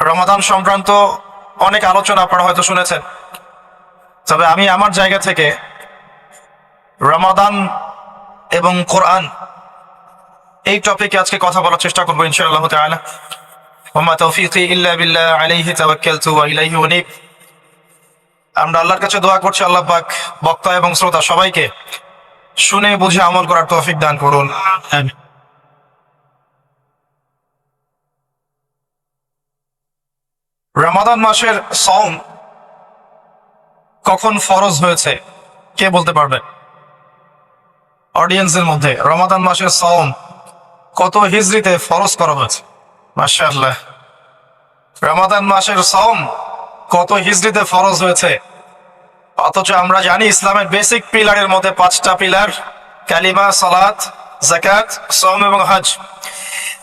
রমাদান সংক্রান্ত অনেক আলোচনা আপনারা হয়তো শুনেছেন, তবে আমি আমার জায়গা থেকে রমাদান এবং কোরআন এই টপিকে আজকে কথা বলার চেষ্টা করবো ইনশাআল্লাহ তাআলা। ওয়া মা তাওফীকি ইল্লা বিল্লাহ আলাইহি তাওয়াক্কালতু ওয়া ইলাইহি উনীব। আমরা আল্লাহর কাছে দোয়া করছি, আল্লাহ পাক বক্তা এবং শ্রোতা সবাইকে শুনে বুঝে আমল করার তৌফিক দান করুন। আমিন। রমাদান মাসের সওম কখন ফরজ হয়েছে কে বলতে পারবে? অডিয়েন্সের মধ্যে রমাদান মাসের সওম কত হিজরিতে ফরজ করা হয়েছে? মাশাআল্লাহ। রমাদান মাসের সওম কত হিজরিতে ফরজ হয়েছে, অথচ আমরা জানি ইসলামের বেসিক পিলারের মধ্যে 5টা পিলার, কালিমা, সালাত, যাকাত, সওম এবং হজ।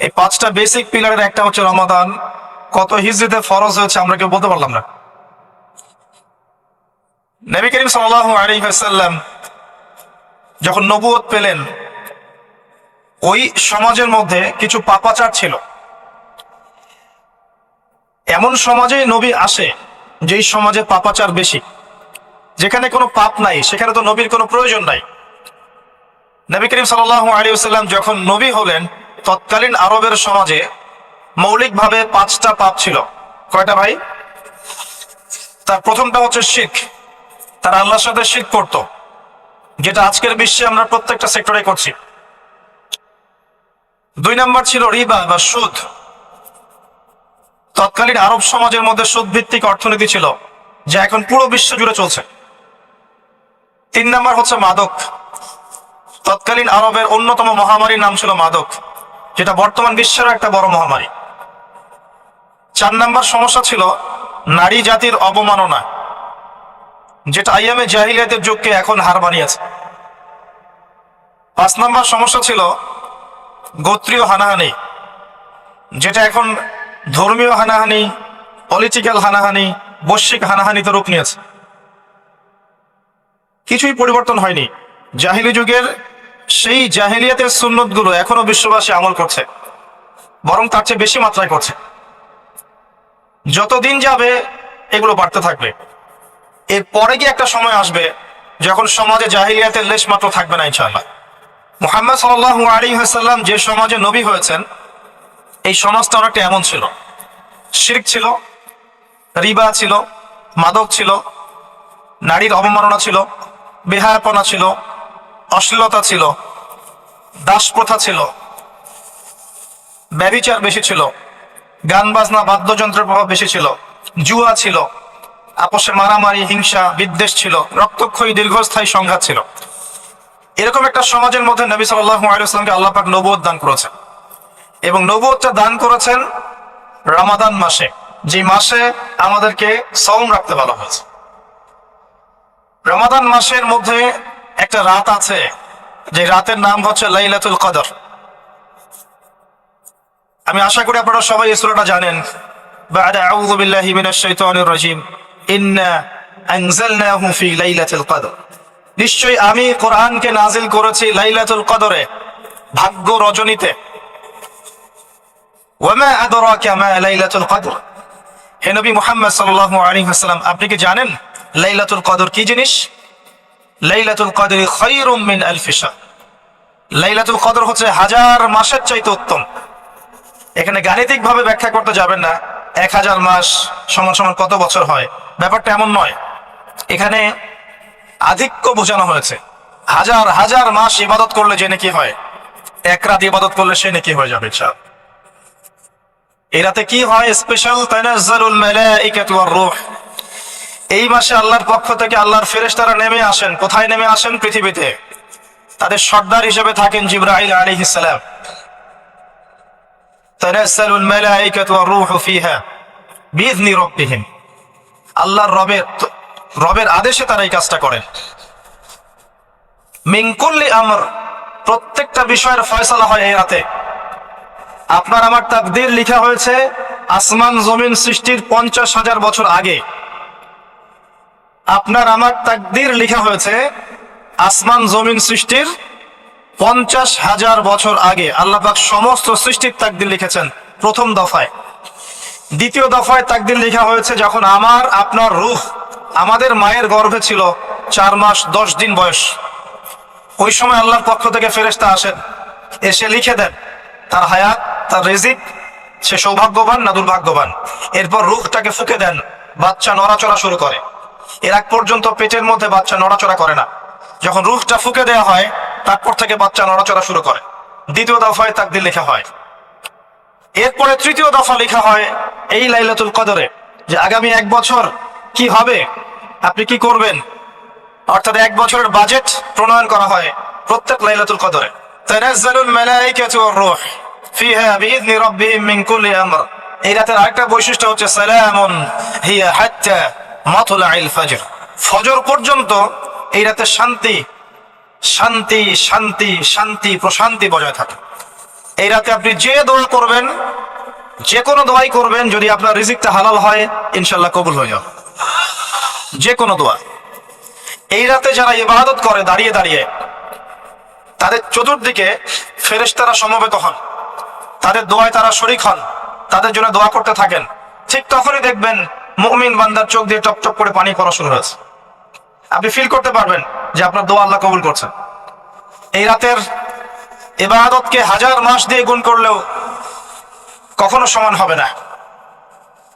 এই 5টা বেসিক পিলারের একটা হচ্ছে রমাদান। কত হিজরিতে ফরজ হয়েছে আমরা কেউ বলতে পারলাম না। নবী করিম সাল্লাল্লাহু আলাইহি ওয়াসাল্লাম যখন নবুয়ত পেলেন, ওই সমাজের মধ্যে কিছু পাপাচার ছিল। এমন সমাজে নবী আসে যেই সমাজে পাপাচার বেশি, যেখানে কোনো পাপ নাই, সেখানে তো নবীর কোনো প্রয়োজন নাই। নবী করিম সাল্লাল্লাহু আলাইহি ওয়াসাল্লাম যখন নবী হলেন, তৎকালীন আরবের সমাজে মৌলিকভাবে 5টা পাপ ছিল। কয়টা ভাই? তার প্রথমটা হচ্ছে শিরক। তারা আল্লাহর সাথে শিরক করত, যেটা আজকের বিশ্বে আমরা প্রত্যেকটা সেক্টরে করছি। 2 নাম্বার ছিল রিবা বা সুদ। তৎকালীন আরব সমাজের মধ্যে সুদ ভিত্তিক অর্থনীতি ছিল, যা এখন পুরো বিশ্ব জুড়ে চলছে। 3 নাম্বার হচ্ছে মাদক। তৎকালীন আরবের অন্যতম মহামারীর নাম ছিল মাদক, যেটা বর্তমান বিশ্বের একটা বড় মহামারী। 4 নাম্বার সমস্যা ছিল নারী জাতির অবমাননা, যেটা আইয়ামে জাহিলিয়াতের যুগকে এখন হার বানিয়েছে। 5 নাম্বার সমস্যা ছিল গোত্রীয় হানাহানি, যেটা এখন ধর্মীয় হানাহানি, পলিটিক্যাল হানাহানি, বৈশ্বিক হানাহানিতে রূপ নিয়েছে। কিছুই পরিবর্তন হয়নি। জাহিলি যুগের সেই জাহিলিয়াতের সুন্নতগুলো এখনো বিশ্ববাসী আমল করছে, বরং তার চেয়ে বেশি মাত্রায় করছে। যতদিন যাবে এগুলো বাড়তে থাকবে। এরপরে গিয়ে একটা সময় আসবে যখন সমাজে জাহিলিয়াতের লেশ মাত্র থাকবে না ইনশাআল্লাহ। মুহাম্মদ সাল্লাল্লাহু আলাইহি ওয়াসাল্লাম যে সমাজে নবী হয়েছেন, এই সমাজটা অনেকটা এমন ছিল। শিরক ছিল, রিবা ছিল, মাদক ছিল, নারীর অবমাননা ছিল, বেহায়াপনা ছিল, অশ্লীলতা ছিল, দাস প্রথা ছিল, ব্যভিচার বেশি ছিল, গান বাজনা বাদ্যযন্ত্রের প্রভাব বেশি ছিল, জুয়া ছিল, আপোষে মারামারি, হিংসা, বিদ্বেষ ছিল, রক্তক্ষয়ী দীর্ঘস্থায়ী সংঘাত ছিল। এরকম একটা সমাজের মধ্যে নবী সাল্লাল্লাহু আলাইহি ওয়াসাল্লামকে আল্লাহ পাক নবুয়ত দান করেছেন, এবং নবুয়তটা দান করেছেন রমাদান মাসে, যে মাসে আমাদেরকে সওম রাখতে বলা হয়েছে। রমাদান মাসের মধ্যে একটা রাত আছে, যে রাতের নাম হচ্ছে লাইলাতুল কদর। আমি আশা করি আপনারা সবাই এই সূরাটা জানেন। বা'দা আউযু বিল্লাহি মিনাশ শাইতানির রাজীম, ইন্না আনজালনাহু ফি লাইলাতুল কদর। নিশ্চয়ই আমি কোরআনকে নাজিল করেছি লাইলাতুল কদরে, ভাগ্য রজনীতে। ওয়া মা আদরাকা মা লাইলাতুল কদর। হে নবী মুহাম্মদ সাল্লাল্লাহু আলাইহি ওয়াসাল্লাম, আপনি কি জানেন লাইলাতুল কদর কি জিনিস? লাইলাতুল কদরি খায়রুম মিন আলফি শাহর। লাইলাতুল কদর হচ্ছে 1000 মাসের চাইতে উত্তম। এখানে গাণিতিক ভাবে ব্যাখ্যা করতে যাবেন না 1000 মাস সমান সমান কত বছর হয়, ব্যাপারটা এমন নয়। এখানে আধিক্য বোঝানো হয়েছে। 1000 মাস ইবাদত করলে যে নেকি হয়, 1 রাত ইবাদত করলে সে নেকি হয়ে যাবে। এই রাতে কি হয়? স্পেশাল তানাজ্জালুল মালাইকাতু ওয়ার রূহ। এই মাসে আল্লাহর পক্ষ থেকে আল্লাহর ফেরেশতারা নেমে আসেন। কোথায় নেমে আসেন? পৃথিবীতে। তাদের সর্দার হিসেবে থাকেন জিবরাইল আলাইহিস সালাম। তানাজ্জালুল মালাইকাতু ওয়ার রূহু ফিহা বিইذনি রাব্বিহিম। আল্লাহর রবের আদেশে তারা এই কাজটা করেন। মিন কুল্লি আমর, প্রত্যেকটা বিষয়ের ফয়সালা হয় এই রাতে। আপনার আমার তাকদীর লেখা হয়েছে আসমান জমিন সৃষ্টির 50,000 বছর আগে। আপনার আমার তাকদীর লেখা হয়েছে আসমান জমিন সৃষ্টির 50,000 বছর আগে। আল্লাহ পাক সমস্ত সৃষ্টির তাকদীর লিখেছেন প্রথম দফায়। দ্বিতীয় দফায় তাকদীর লেখা হয়েছে যখন আমার আপনার রূহ আমাদের মায়ের গর্ভে ছিল 4 মাস 10 দিন বয়স। ওই সময় আল্লাহর পক্ষ থেকে ফেরেশতা আসেন, এসে লিখে দেন তার হায়াত, তার রিজিক, সে সৌভাগ্যবান না দুর্ভাগ্যবান। এরপর রূহটাকে ফুঁকে দেন, বাচ্চা নড়াচড়া শুরু করে। এর আগ পর্যন্ত পেটের মধ্যে বাচ্চা নড়াচড়া করে না। যখন রূহটা ফুঁকে দেওয়া হয় তারপর থেকে বাচ্চা নড়াচড়া শুরু করে। দ্বিতীয় দফায় তাকদীর লেখা হয়। এরপরে তৃতীয় দফা লেখা হয় এই লাইলাতুল কদরে, যে আগামী 1 বছর কি হবে, আপনি কি করবেন, অর্থাৎ 1 বছরের বাজেট প্রণয়ন করা হয় প্রত্যেক লাইলাতুল কদরে। তানাজ্জালুল মালায়েকাতু ওয়ার রূহ ফিহা বিইذনি রাব্বিহিম মিন কুল্লি আমর। এই রাতের আরেকটা বৈশিষ্ট্য হচ্ছে সালামুন হিয়া হাত্তা মাতলাইল ফজর। ফজর পর্যন্ত এই রাতে শান্তি শান্তি শান্তি শান্তি প্রশান্তি বজায় থাকে। এই রাতে আপনি যে দোয়া করবেন, যে কোনো দোয়াই করবেন, যদি আপনার রিজিকটা হালাল হয় ইনশাআল্লাহ কবুল হয়ে যাবে যে কোনো দোয়া। এই রাতে যারা ইবাদত করে দাঁড়িয়ে দাঁড়িয়ে, তাদের চতুর্দিকে ফেরেশতারা সমবেত হন, তাদের দোয়ায় তারা শরীক হন, তাদের জন্য দোয়া করতে থাকেন। ঠিক তখনই দেখবেন মুমিন বান্দার চোখ দিয়ে টপ টপ করে পানি পড়া শুরু হয়েছে। আপনি ফিল করতে পারবেন যে আপনার দোয়া আল্লাহ কবুল করছেন। এই রাতের ইবাদতকে 1000 মাস দিয়ে গুণ করলেও কখনো সমান হবে না।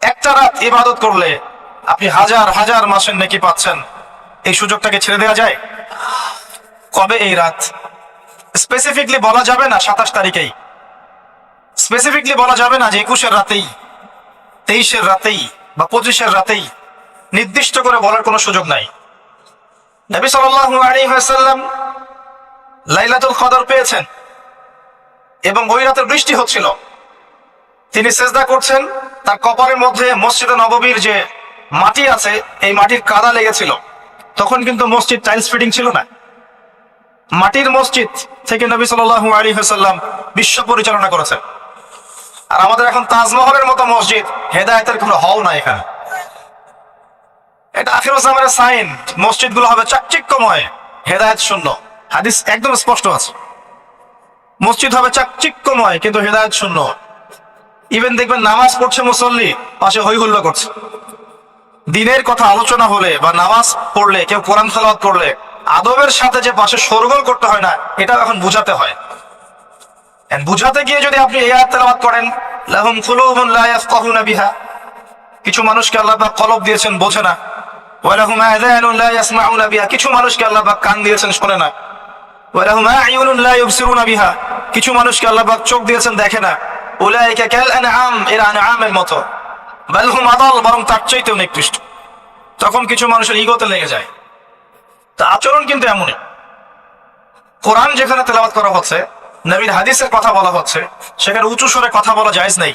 একটা রাত ইবাদত করলে আপনি 1000 মাসের নেকি পাচ্ছেন। এই সুযোগটাকে ছেড়ে দেওয়া যায়? কবে এই রাত স্পেসিফিকলি বলা যাবে না, 27 তারিখেই স্পেসিফিকলি বলা যাবে না যে 21-এর রাতেই, 23-এর রাতেই বা 25-এর রাতেই, নির্দিষ্ট করে বলার কোনো সুযোগ নাই। নবী সাল্লাল্লাহু আলাইহি ওয়াসাল্লাম লাইলাতুল কদর পেয়েছেন এবং ওই রাতে বৃষ্টি হচ্ছিল। তিনি সেজদা করছেন, তার কপালের মধ্যে মসজিদে নববীর যে মাটি আছে এই মাটির কাদা লেগেছিল। তখন কিন্তু মসজিদ টাইলস ফিটিং ছিল না, মাটির মসজিদ থেকে নবী সাল্লাল্লাহু আলাইহি ওয়াসাল্লাম বিশ্ব পরিচালনা করেছেন। আর আমাদের এখন তাজমহলের মতো মসজিদ, হেদায়েতের কোনো হল নাই এখানে। এটা আখির জামানের সাইন, মসজিদগুলো হবে চাকচিক্যময়, হেদায়েত শূন্য। হাদিস একদম স্পষ্ট আছে, মসজিদ হবে চাকচিক্যময় কিন্তু হেদায়েত শূন্য। ইভেন দেখবেন নামাজ পড়ছে মুসল্লি, পাশে হই হুল্লা করছে। দিনের কথা আলোচনা হলে বা নামাজ পড়লে, কেউ কোরআন তেলাওয়াত করলে আদবের সাথে যে পাশে শোরগোল করতে হয় না, এটাও এখন বুঝাতে হয়। বুঝাতে গিয়ে যদি আপনি এই আয়াত তেলাওয়াত করেন, লাহুম কুলুবুন লা ইয়াফকাহুনা বিহা, কিছু মানুষকে আল্লাহ পাক কলব দিয়েছেন বোঝে না। ওয়া লাহুম আযানুন লা ইয়াসমাউনা বিহা, কিছু মানুষকে আল্লাহ পাক কান দিয়েছেন শোনে না। ওয়া লাহুম আ'য়ুনুন লা ইবসিরুনা বিহা, কিছু মানুষকে আল্লাহ পাক চোখ দিয়েছেন দেখে না। উলাইকা কাল আনআম, এরা আনআমের মতো। বাল হুম আদাল, বরং তার চাইতেও নিকৃষ্ট। তখন কিছু মানুষের ইগোতে লেগে যায়। তা আচরণ কিন্তু এমনই। কোরআন যেখানে তেলাওয়াত করা হচ্ছে, নবীর হাদিসের কথা বলা হচ্ছে, সেখানে উঁচু স্বরে কথা বলা জায়েজ নেই।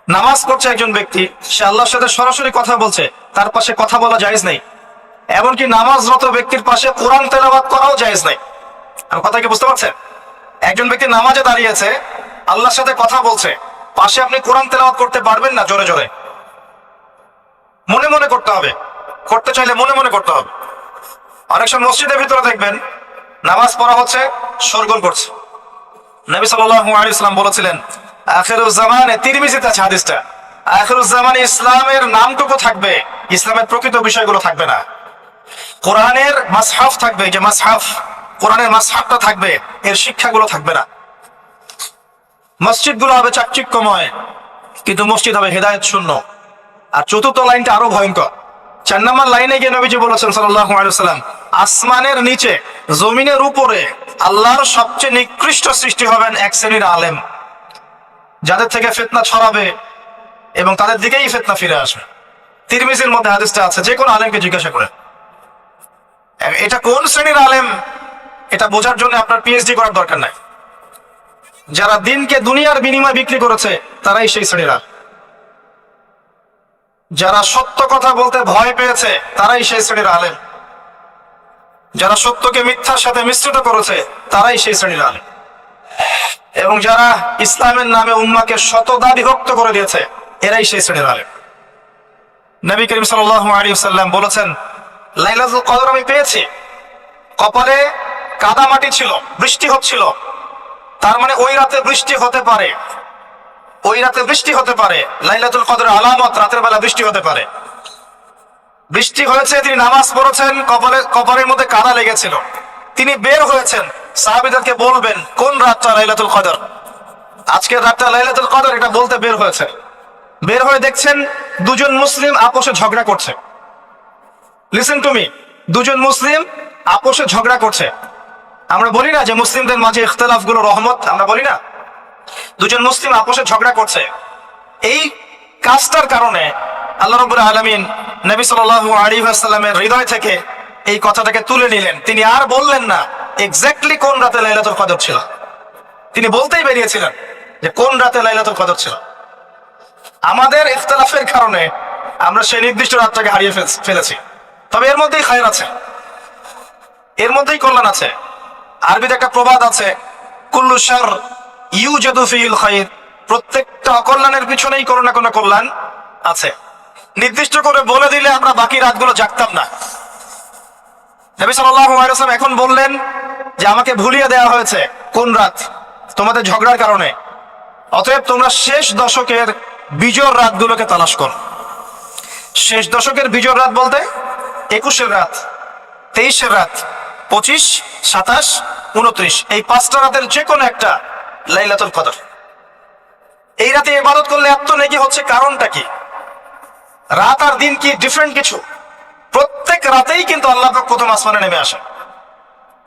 নামাজ পড়ছে একজন ব্যক্তি, সে আল্লাহর সাথে সরাসরি কথা বলছে, তার পাশে কথা বলা জায়েজ নেই। এমনকি নামাজরত ব্যক্তির পাশে কোরআন তেলাওয়াত করাও জায়েজ নেই। আর কথা কি বুঝতে পারছেন? একজন ব্যক্তি নামাজে দাঁড়িয়েছে, আল্লাহর সাথে কথা বলছে, পাশে আপনি কোরআন তেলাওয়াত করতে পারবেন না জোরে জোরে। মনে মনে করতে হবে, করতে চাইলে মনে মনে করতে হবে। অনেক সময় মসজিদের ভিতরে দেখবেন নামাজ পড়া হচ্ছে, শোরগোল করছে। নবী সাল্লাল্লাহু আলাইহি ওয়াসাল্লাম বলেছিলেন, আখিরুজ জামানে, তিরমিজিতে আছে হাদিসটা, আখিরুজ জামানে ইসলামের নামটুকু থাকবে, ইসলামের প্রকৃত বিষয়গুলো থাকবে না। কোরআনের মাসহাফ থাকবে, যে মাসহাফ, কোরআনের মাসহাফটা থাকবে, এর শিক্ষাগুলো থাকবে না। মসজিদগুলো হবে চাকচিক্যময় কিন্তু মসজিদ হবে হেদায়েত শূন্য। আর চতুর্থ লাইনটা আরো ভয়ঙ্কর। 4 নম্বর লাইনে গিয়ে নবীজি বলেছেন সাল্লাল্লাহু আলাইহি ওয়াসাল্লাম, আসমানের নিচে জমিনের উপরে আল্লাহর সবচেয়ে নিকৃষ্ট সৃষ্টি হবেন এক শ্রেণীর আলেম, যাদের থেকে ফিতনা ছড়াবে এবং তাদের দিকেই ফিতনা ফিরে আসবে। তিরমিজির মধ্যে হাদিসটা আছে, যে কোনো আলেমকে জিজ্ঞাসা করে এটা কোন শ্রেণীর আলেম, এটা বোঝার জন্য আপনার পিএইচডি করার দরকার নাই। যারা দিনকে দুনিয়ার বিনিময়ে বিক্রি করেছে তারাই সেই শ্রেণীর আলেম। যারা সত্য কথা বলতে ভয় পেয়েছে তারাই সেই শ্রেণীর আলেম। যারা সত্যকে মিথ্যার সাথে মিশ্রিত করেছে তারাই সেই শ্রেণীর আলেম। এবং যারা ইসলামের নামে উম্মাহকে শতদা বিভক্ত করে দিয়েছে, এরাই সেই শ্রেণীর আলেম। নবী করিম সাল্লাল্লাহু আলাইহি ওয়াসাল্লাম বলেছেন, লাইলাতুল কদর আমি পেয়েছি, কপালে কাদা মাটি ছিল, বৃষ্টি হচ্ছিল, তার মানে ওই রাতে বৃষ্টি হতে পারে। ওই রাতে বৃষ্টি হতে পারে, লাইলাতুল কদরের আলামত রাতের বেলা বৃষ্টি হতে পারে। বৃষ্টি হয়েছে, তিনি নামাজ পড়েছেন, কপালের মধ্যে কাদা লেগেছিল, তিনি বের হয়েছেন, সাহাবীদেরকে বলবেন কোন রাতটা লাইলাতুল কদর, আজকের রাতটা লাইলাতুল কদর, এটা বলতে বের হয়েছে। বের হয়ে দেখছেন দুজন মুসলিম আপোষে ঝগড়া করছে। লিসেন টু মি, দুজন মুসলিম আপোষে ঝগড়া করছে। আমরা বলি না যে মুসলিমদের মাঝে ইখতিলাফ গুলো রহমত, আমরা বলি না? দুজন মুসলিম আপোষে ঝগড়া করছে। এই কাজটার কারণে আল্লাহ রাব্বুল আলামিন নবী সাল্লাল্লাহু আলাইহি ওয়াসাল্লামের হৃদয় থেকে এই কথাটাকে তুলে নিলেন। তিনি আর বললেন না এক্স্যাক্টলি কোন রাতে লাইলাতুল কদর ছিল, তিনি বলতেই বেরিয়েছিলেন যে কোন রাতে লাইলাতুল কদর ছিল। আমাদের ইখতিলাফের কারণে আমরা সেই নির্দিষ্ট রাতটাকে হারিয়ে ফেলেছি। তবে এর মধ্যেই খায়র আছে, এর মধ্যেই কল্যাণ আছে। আরবিতে একটা প্রবাদ আছে, কুল্লু শার ইউজাদু ফিল খায়র, প্রত্যেকটা অকল্যাণের পিছনেই কোনো না কোনো কল্যাণ আছে। নির্দিষ্ট করে বলে দিলে আমরা বাকি রাতগুলো জাগতাম না। নবী সাল্লাল্লাহু আলাইহি ওয়াসাল্লাম এখন বললেন যে আমাকে ভুলিয়ে দেওয়া হয়েছে কোন রাত, তোমাদের ঝগড়ার কারণে। অতএব তোমরা শেষ দশকের বিজোড় রাতগুলোকে তালাশ করো। শেষ দশকের বিজোড় রাত বলতে 21-এর রাত, 23-এর রাত, 25, 27, 29, এই 5টা রাতের যে কোনো একটা লাইলাতুল কদর। এই রাতে ইবাদত করলে এত নেকি হচ্ছে, কারণটা কি? রাত আর দিন কি ডিফারেন্ট কিছু? প্রত্যেক রাতেই কিন্তু আল্লাহ পাক প্রথম আসমানে নেমে আসে,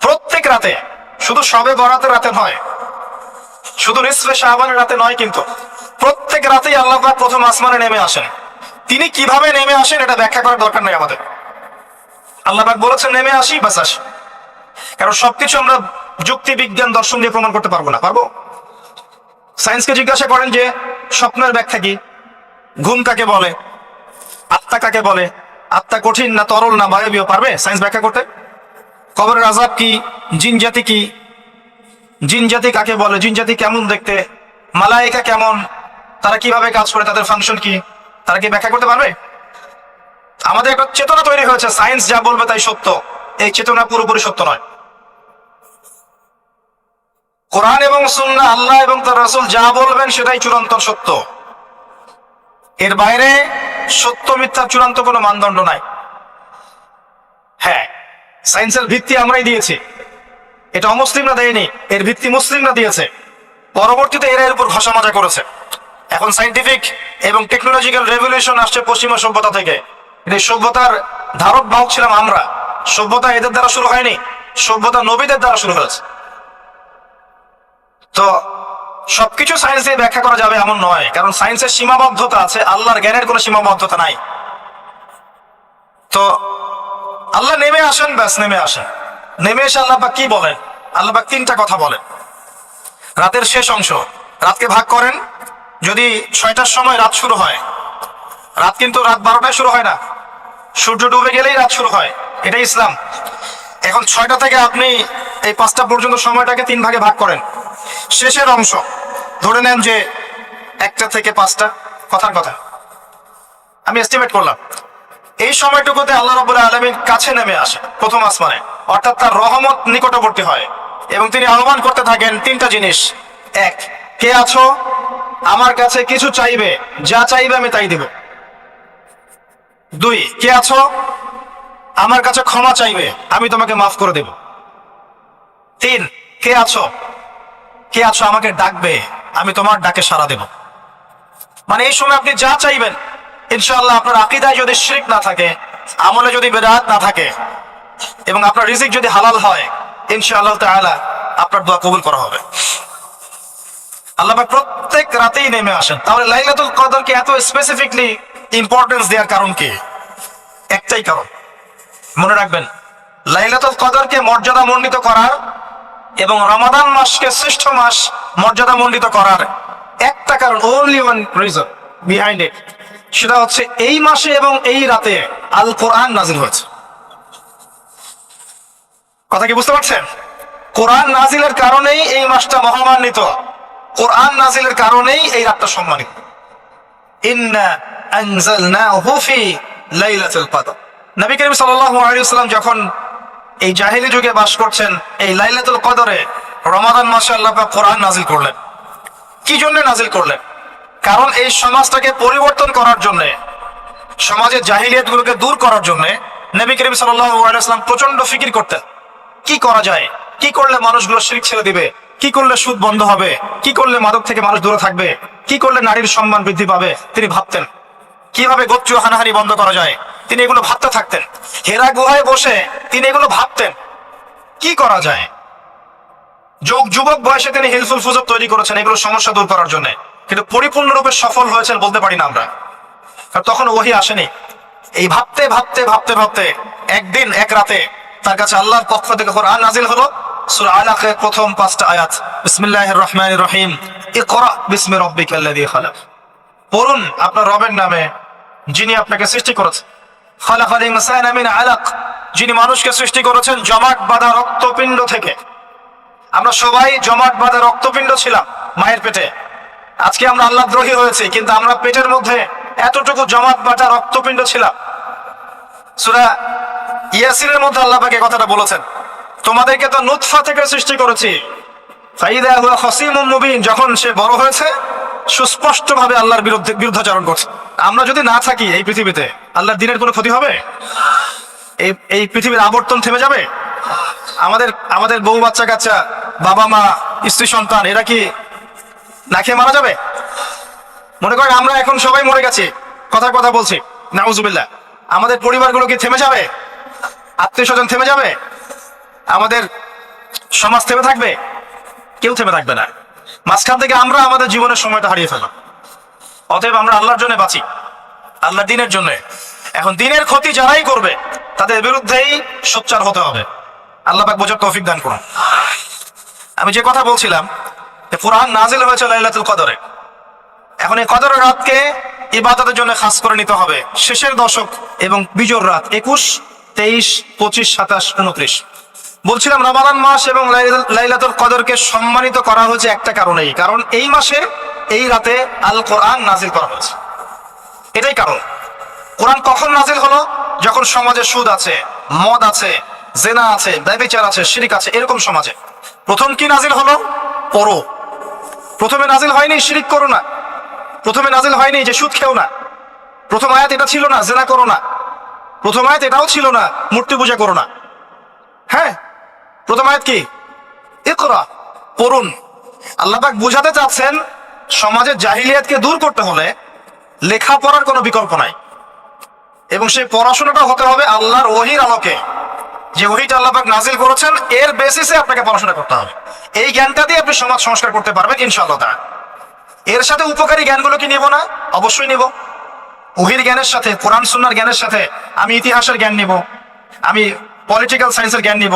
প্রত্যেক রাতে, শুধু শবে বরাতের রাতে নয়, শুধু নিসফে শাবানের রাতে নয়, কিন্তু প্রত্যেক রাতেই আল্লাহ পাক প্রথম আসমানে নেমে আসেন। তিনি কিভাবে নেমে আসেন এটা ব্যাখ্যা করার দরকার নেই আমাদের। আল্লাহ পাক বলেছেন নেমে আসি, বাস আসি। কারণ সবকিছু আমরা যুক্তি, বিজ্ঞান, দর্শন দিয়ে প্রমাণ করতে পারবো না। পারবো? সায়েন্সকে জিজ্ঞাসা করেন যে স্বপ্নের ব্যাখ্যা কি, ঘুম কাকে বলে, আত্মা কাকে বলে, আত্মা কঠিন না তরল না বায়বীয়, পারবে সায়েন্স ব্যাখ্যা করতে? কবরের আযাব কি, জিন জাতি কি, জিন জাতি কাকে বলে, জিন জাতি কেমন দেখতে, মালায়েকা কেমন, তারা কিভাবে কাজ করে, তাদের ফাংশন কি, তারা কি ব্যাখ্যা করতে পারবে? আমাদের একটা চেতনা তৈরি হয়েছে, সায়েন্স যা বলবে তাই সত্য। এই চেতনা পুরোপুরি সত্য নয়। কোরআন এবং সুন্নাহ, আল্লাহ এবং তার রাসূল যা বলবেন সেটাই চূড়ান্ত সত্য। এর বাইরে সত্য মিথ্যা চূড়ান্ত কোনো মানদণ্ড নাই। হ্যাঁ, সায়েন্সের ভিত্তি আমরাই দিয়েছি, এটা অমুসলিমরা দেয়নি, এর ভিত্তি মুসলিমরা দিয়েছে। পরবর্তীতে এরা এর উপর ঘষা মাজা করেছে। এখন সায়েন্টিফিক এবং টেকনোলজিক্যাল রেভলিউশন আসছে পশ্চিমা সভ্যতা থেকে। এই সভ্যতার ধারক বাহক ছিলাম আমরা। সভ্যতা এদের দ্বারা শুরু হয়নি, সভ্যতা নবীদের দ্বারা শুরু হয়েছে। তো সবকিছু সায়েন্স দিয়ে ব্যাখ্যা করা যাবে এমন নয়, কারণ সায়েন্সের সীমাবদ্ধতা আছে, আল্লাহর জ্ঞানের কোনো সীমাবদ্ধতা নাই। তো আল্লাহ নেমে আসেন, ব্যাস নেমে আসেন। নেমে এসে আল্লাহ পাক কি বলেন? আল্লাহ পাক 3টা কথা বলেন। রাতের শেষ অংশ, রাতকে ভাগ করেন। যদি 6টার সময় রাত শুরু হয়, রাত কিন্তু রাত 12টায় শুরু হয় না, সূর্য ডুবে গেলেই রাত শুরু হয়, এটাই ইসলাম। এখন 6টা থেকে আপনি এই 5টা পর্যন্ত সময়টাকে 3 ভাগে ভাগ করেন। শেষের অংশ ধরে নেন যে 1টা থেকে 5টা, কথার কথা আমি এস্টিমেট করলাম, এই সময়টুকুতে আল্লাহ রাব্বুল আলামিন কাছে নেমে আসে প্রথম আসমানে, অর্থাৎ তার রহমত নিকটবর্তী হয় এবং তিনি আহ্বান করতে থাকেন 3টা জিনিস। 1, কে আছো? আমার কাছে কিছু চাইবে, যা চাইবে আমি তাই দিব। 2, কে আছো? আমার কাছে ক্ষমা চাইবে, আমি তোমাকে মাফ করে দেব। 3, কে আছো? কে আছো আমাকে ডাকবে, আমি তোমার ডাকে সাড়া দেব। মানে এই সময় আপনি যা চাইবেন, ইনশাআল্লাহ আপনার আকীদায় যদি শিরক না থাকে, আমলে যদি বিদআত না থাকে এবং আপনার রিজিক যদি হালাল হয়, ইনশাআল্লাহ তাআলা আপনার দোয়া কবুল করা হবে। আল্লাহ পাক প্রত্যেক রাতেই নেমে আসেন। তাহলে লাইলাতুল কদরকে এত স্পেসিফিকলি ইম্পর্টেন্স দেওয়ার কারণ কি? একটাই কারণ, মনে রাখবেন, লাইলাতুল কদরকে মর্যাদা মণ্ডিত করার এবং রমাদান মাসকে শ্রেষ্ঠ মাস মর্যাদা মণ্ডিত করার একটা কারণ, only one reason behind it, সেটা হচ্ছে এই মাসে এবং এই রাতে আল কোরআন নাজিল হয়েছে। কথা কি বুঝতে পারছেন? কোরআন নাজিলের কারণেই এই মাসটা মহামান্বিত, কোরআন নাজিলের কারণেই এই রাতটা সম্মানিত। ইন্না আনজালনাহু ফি লাইলাতুল কদর। নবী করিম সাল্লাল্লাহু আলাইহি ওয়াসাল্লাম যখন এই জাহেলি যুগে বাস করছেন, এই লাইলাতুল কদরে রমাদান মাসে আল্লাহ পাক কোরআন নাজিল করলেন। কি জন্য নাজিল করলেন? কারণ এই সমাজটাকে পরিবর্তন করার জন্য, সমাজের জাহিলিয়াতগুলোকে দূর করার জন্য নবী করিম সাল্লাল্লাহু আলাইহি ওয়াসাল্লাম প্রচন্ড ফিকির করতেন। কি করা যায়, কি করলে মানুষগুলো শিরক ছেড়ে দিবে, কি করলে সুদ বন্ধ হবে, কি করলে মাদক থেকে মানুষ দূরে থাকবে, কি করলে নারীর সম্মান বৃদ্ধি পাবে। তিনি ভাবতেন কিভাবে গোত্রীয় হানাহানি বন্ধ করা যায়, তিনি এগুলো ভাবতে থাকতেন। হেরা গুহায় বসে তিনি এগুলো ভাবতেন কি করা যায়। যুবক বয়সে তিনি হিলফুল ফুজুর তৈরি করেছেন এগুলো সমস্যা দূর করার জন্য, কিন্তু পরিপূর্ণরূপে সফল হয়েছেন বলতে পারি না আমরা, কারণ তখন ওহী আসেনি। এই ভাবতে ভাবতে ভাবতে ভাবতে একদিন এক রাতে তার কাছে আল্লাহর পক্ষ থেকে কোরআন নাজিল হলো। সূরা আলাকের প্রথম 5টা আয়াত, বিসমিল্লাহির রহমানির রহিম, ইকরা বিসমি রাব্বিকাল্লাযী খালাক। পড়ুন আপনার রবের নামে যিনি আপনাকে সৃষ্টি করেছেন। খালাকাল ইনসানা মিন আলাক, যিনি মানুষকে সৃষ্টি করেছেন জমাট বাঁধা রক্তপিণ্ড থেকে। আমরা সবাই জমাট বাঁধা রক্তপিণ্ড ছিলাম মায়ের পেটে। আজকে আমরা আল্লাহ দ্রোহী হয়েছি, কিন্তু আমরা পেটের মধ্যে এতটুকু জমাট বাঁধা রক্তপিণ্ড ছিলাম। সূরা ইয়াসিনের মধ্যে আল্লাহ পাক এই কথাটা বলেছেন, তোমাদেরকে তো নুতফা থেকে সৃষ্টি করেছি, ফাইদা হুয়া খাসিমুম মুবিন, যখন সে বড় হয়েছে সুস্পষ্টভাবে আল্লাহর বিরুদ্ধাচরণ করছে। আমরা যদি না থাকি এই পৃথিবীতে, আল্লাহর দ্বীনের কোনো ক্ষতি হবে? এই পৃথিবীর আবর্তন থেমে যাবে? আমাদের বউ বাচ্চা কাচ্চা, বাবা মা, স্ত্রী সন্তান, এরা কি না খেয়ে মারা যাবে? মনে করেন আমরা এখন সবাই মরে গেছি, কথার কথা বলছি, নাউজুবিল্লাহ, আমাদের পরিবারগুলো কি থেমে যাবে? আত্মীয় স্বজন থেমে যাবে? আমাদের সমাজ থেমে থাকবে? কেউ থেমে থাকবে না। মাঝখান থেকে আমরা আমাদের জীবনের সময়টা হারিয়ে ফেললাম। অতএব আমরা আল্লাহর জন্য বাঁচি, আল্লাহর দ্বীনের জন্য। এখন দ্বীনের ক্ষতি যারাই করবে তাদের বিরুদ্ধেই সোচ্চার হতে হবে। আল্লাহ পাক বোঝার তৌফিক দান করুন। আমি যে কথা বলছিলাম, কোরআন নাজিল হয়েছে লাইলাতুল কদরে। এখন এই কদরের রাতকে ইবাদতের জন্য খাস করে নিতে হবে। শেষের দশক এবং বিজোড় রাত 21, 23, 25, 27, 29। বলছিলাম রমাদান মাস এবং লাইলাতুল কদরকে সম্মানিত করা হয়েছে একটা কারণেই, কারণ এই মাসে এই রাতে আল কোরআন নাজিল করা হয়েছে। এটাই কারণ। কোরআন কখন নাজিল হলো? যখন সমাজে সুদ আছে, মদ আছে, জেনা আছে, ব্যভিচার আছে, শিরক আছে, এরকম সমাজে। প্রথম কি নাজিল হলো? পড়ো। প্রথমে নাজিল হয়নি শিরক করো না, প্রথমে নাজিল হয়নি যে সুদ খেও না, প্রথম আয়াত এটা ছিল না জেনা করো না, প্রথম আয়াত এটাও ছিল না মূর্তি পূজা করো না। হ্যাঁ, প্রথম আয়াত কি? ইকরা, পড়ুন। আল্লাহ পাক বুঝাতে চাচ্ছেন সমাজের জাহিলিয়াতকে দূর করতে হলে লেখাপড়ার কোনো বিকল্প নাই, এবং সেই পড়াশোনাটা হতে হবে আল্লাহর ওহীর আলোকে। যে ওহীটা আল্লাহ পাক নাজিল করেছেন এর বেসিসে আপনাকে পড়াশোনা করতে হবে। এই জ্ঞানটা দিয়ে আপনি সমাজ সংস্কার করতে পারবেন ইনশাআল্লাহ তাআলা। এর সাথে উপকারী জ্ঞানগুলো কি নিব না? অবশ্যই নিব। ওহীর জ্ঞানের সাথে, কোরআন সুন্নাহর জ্ঞানের সাথে আমি ইতিহাসের জ্ঞান নিব, আমি পলিটিক্যাল সায়েন্সের জ্ঞান নিব,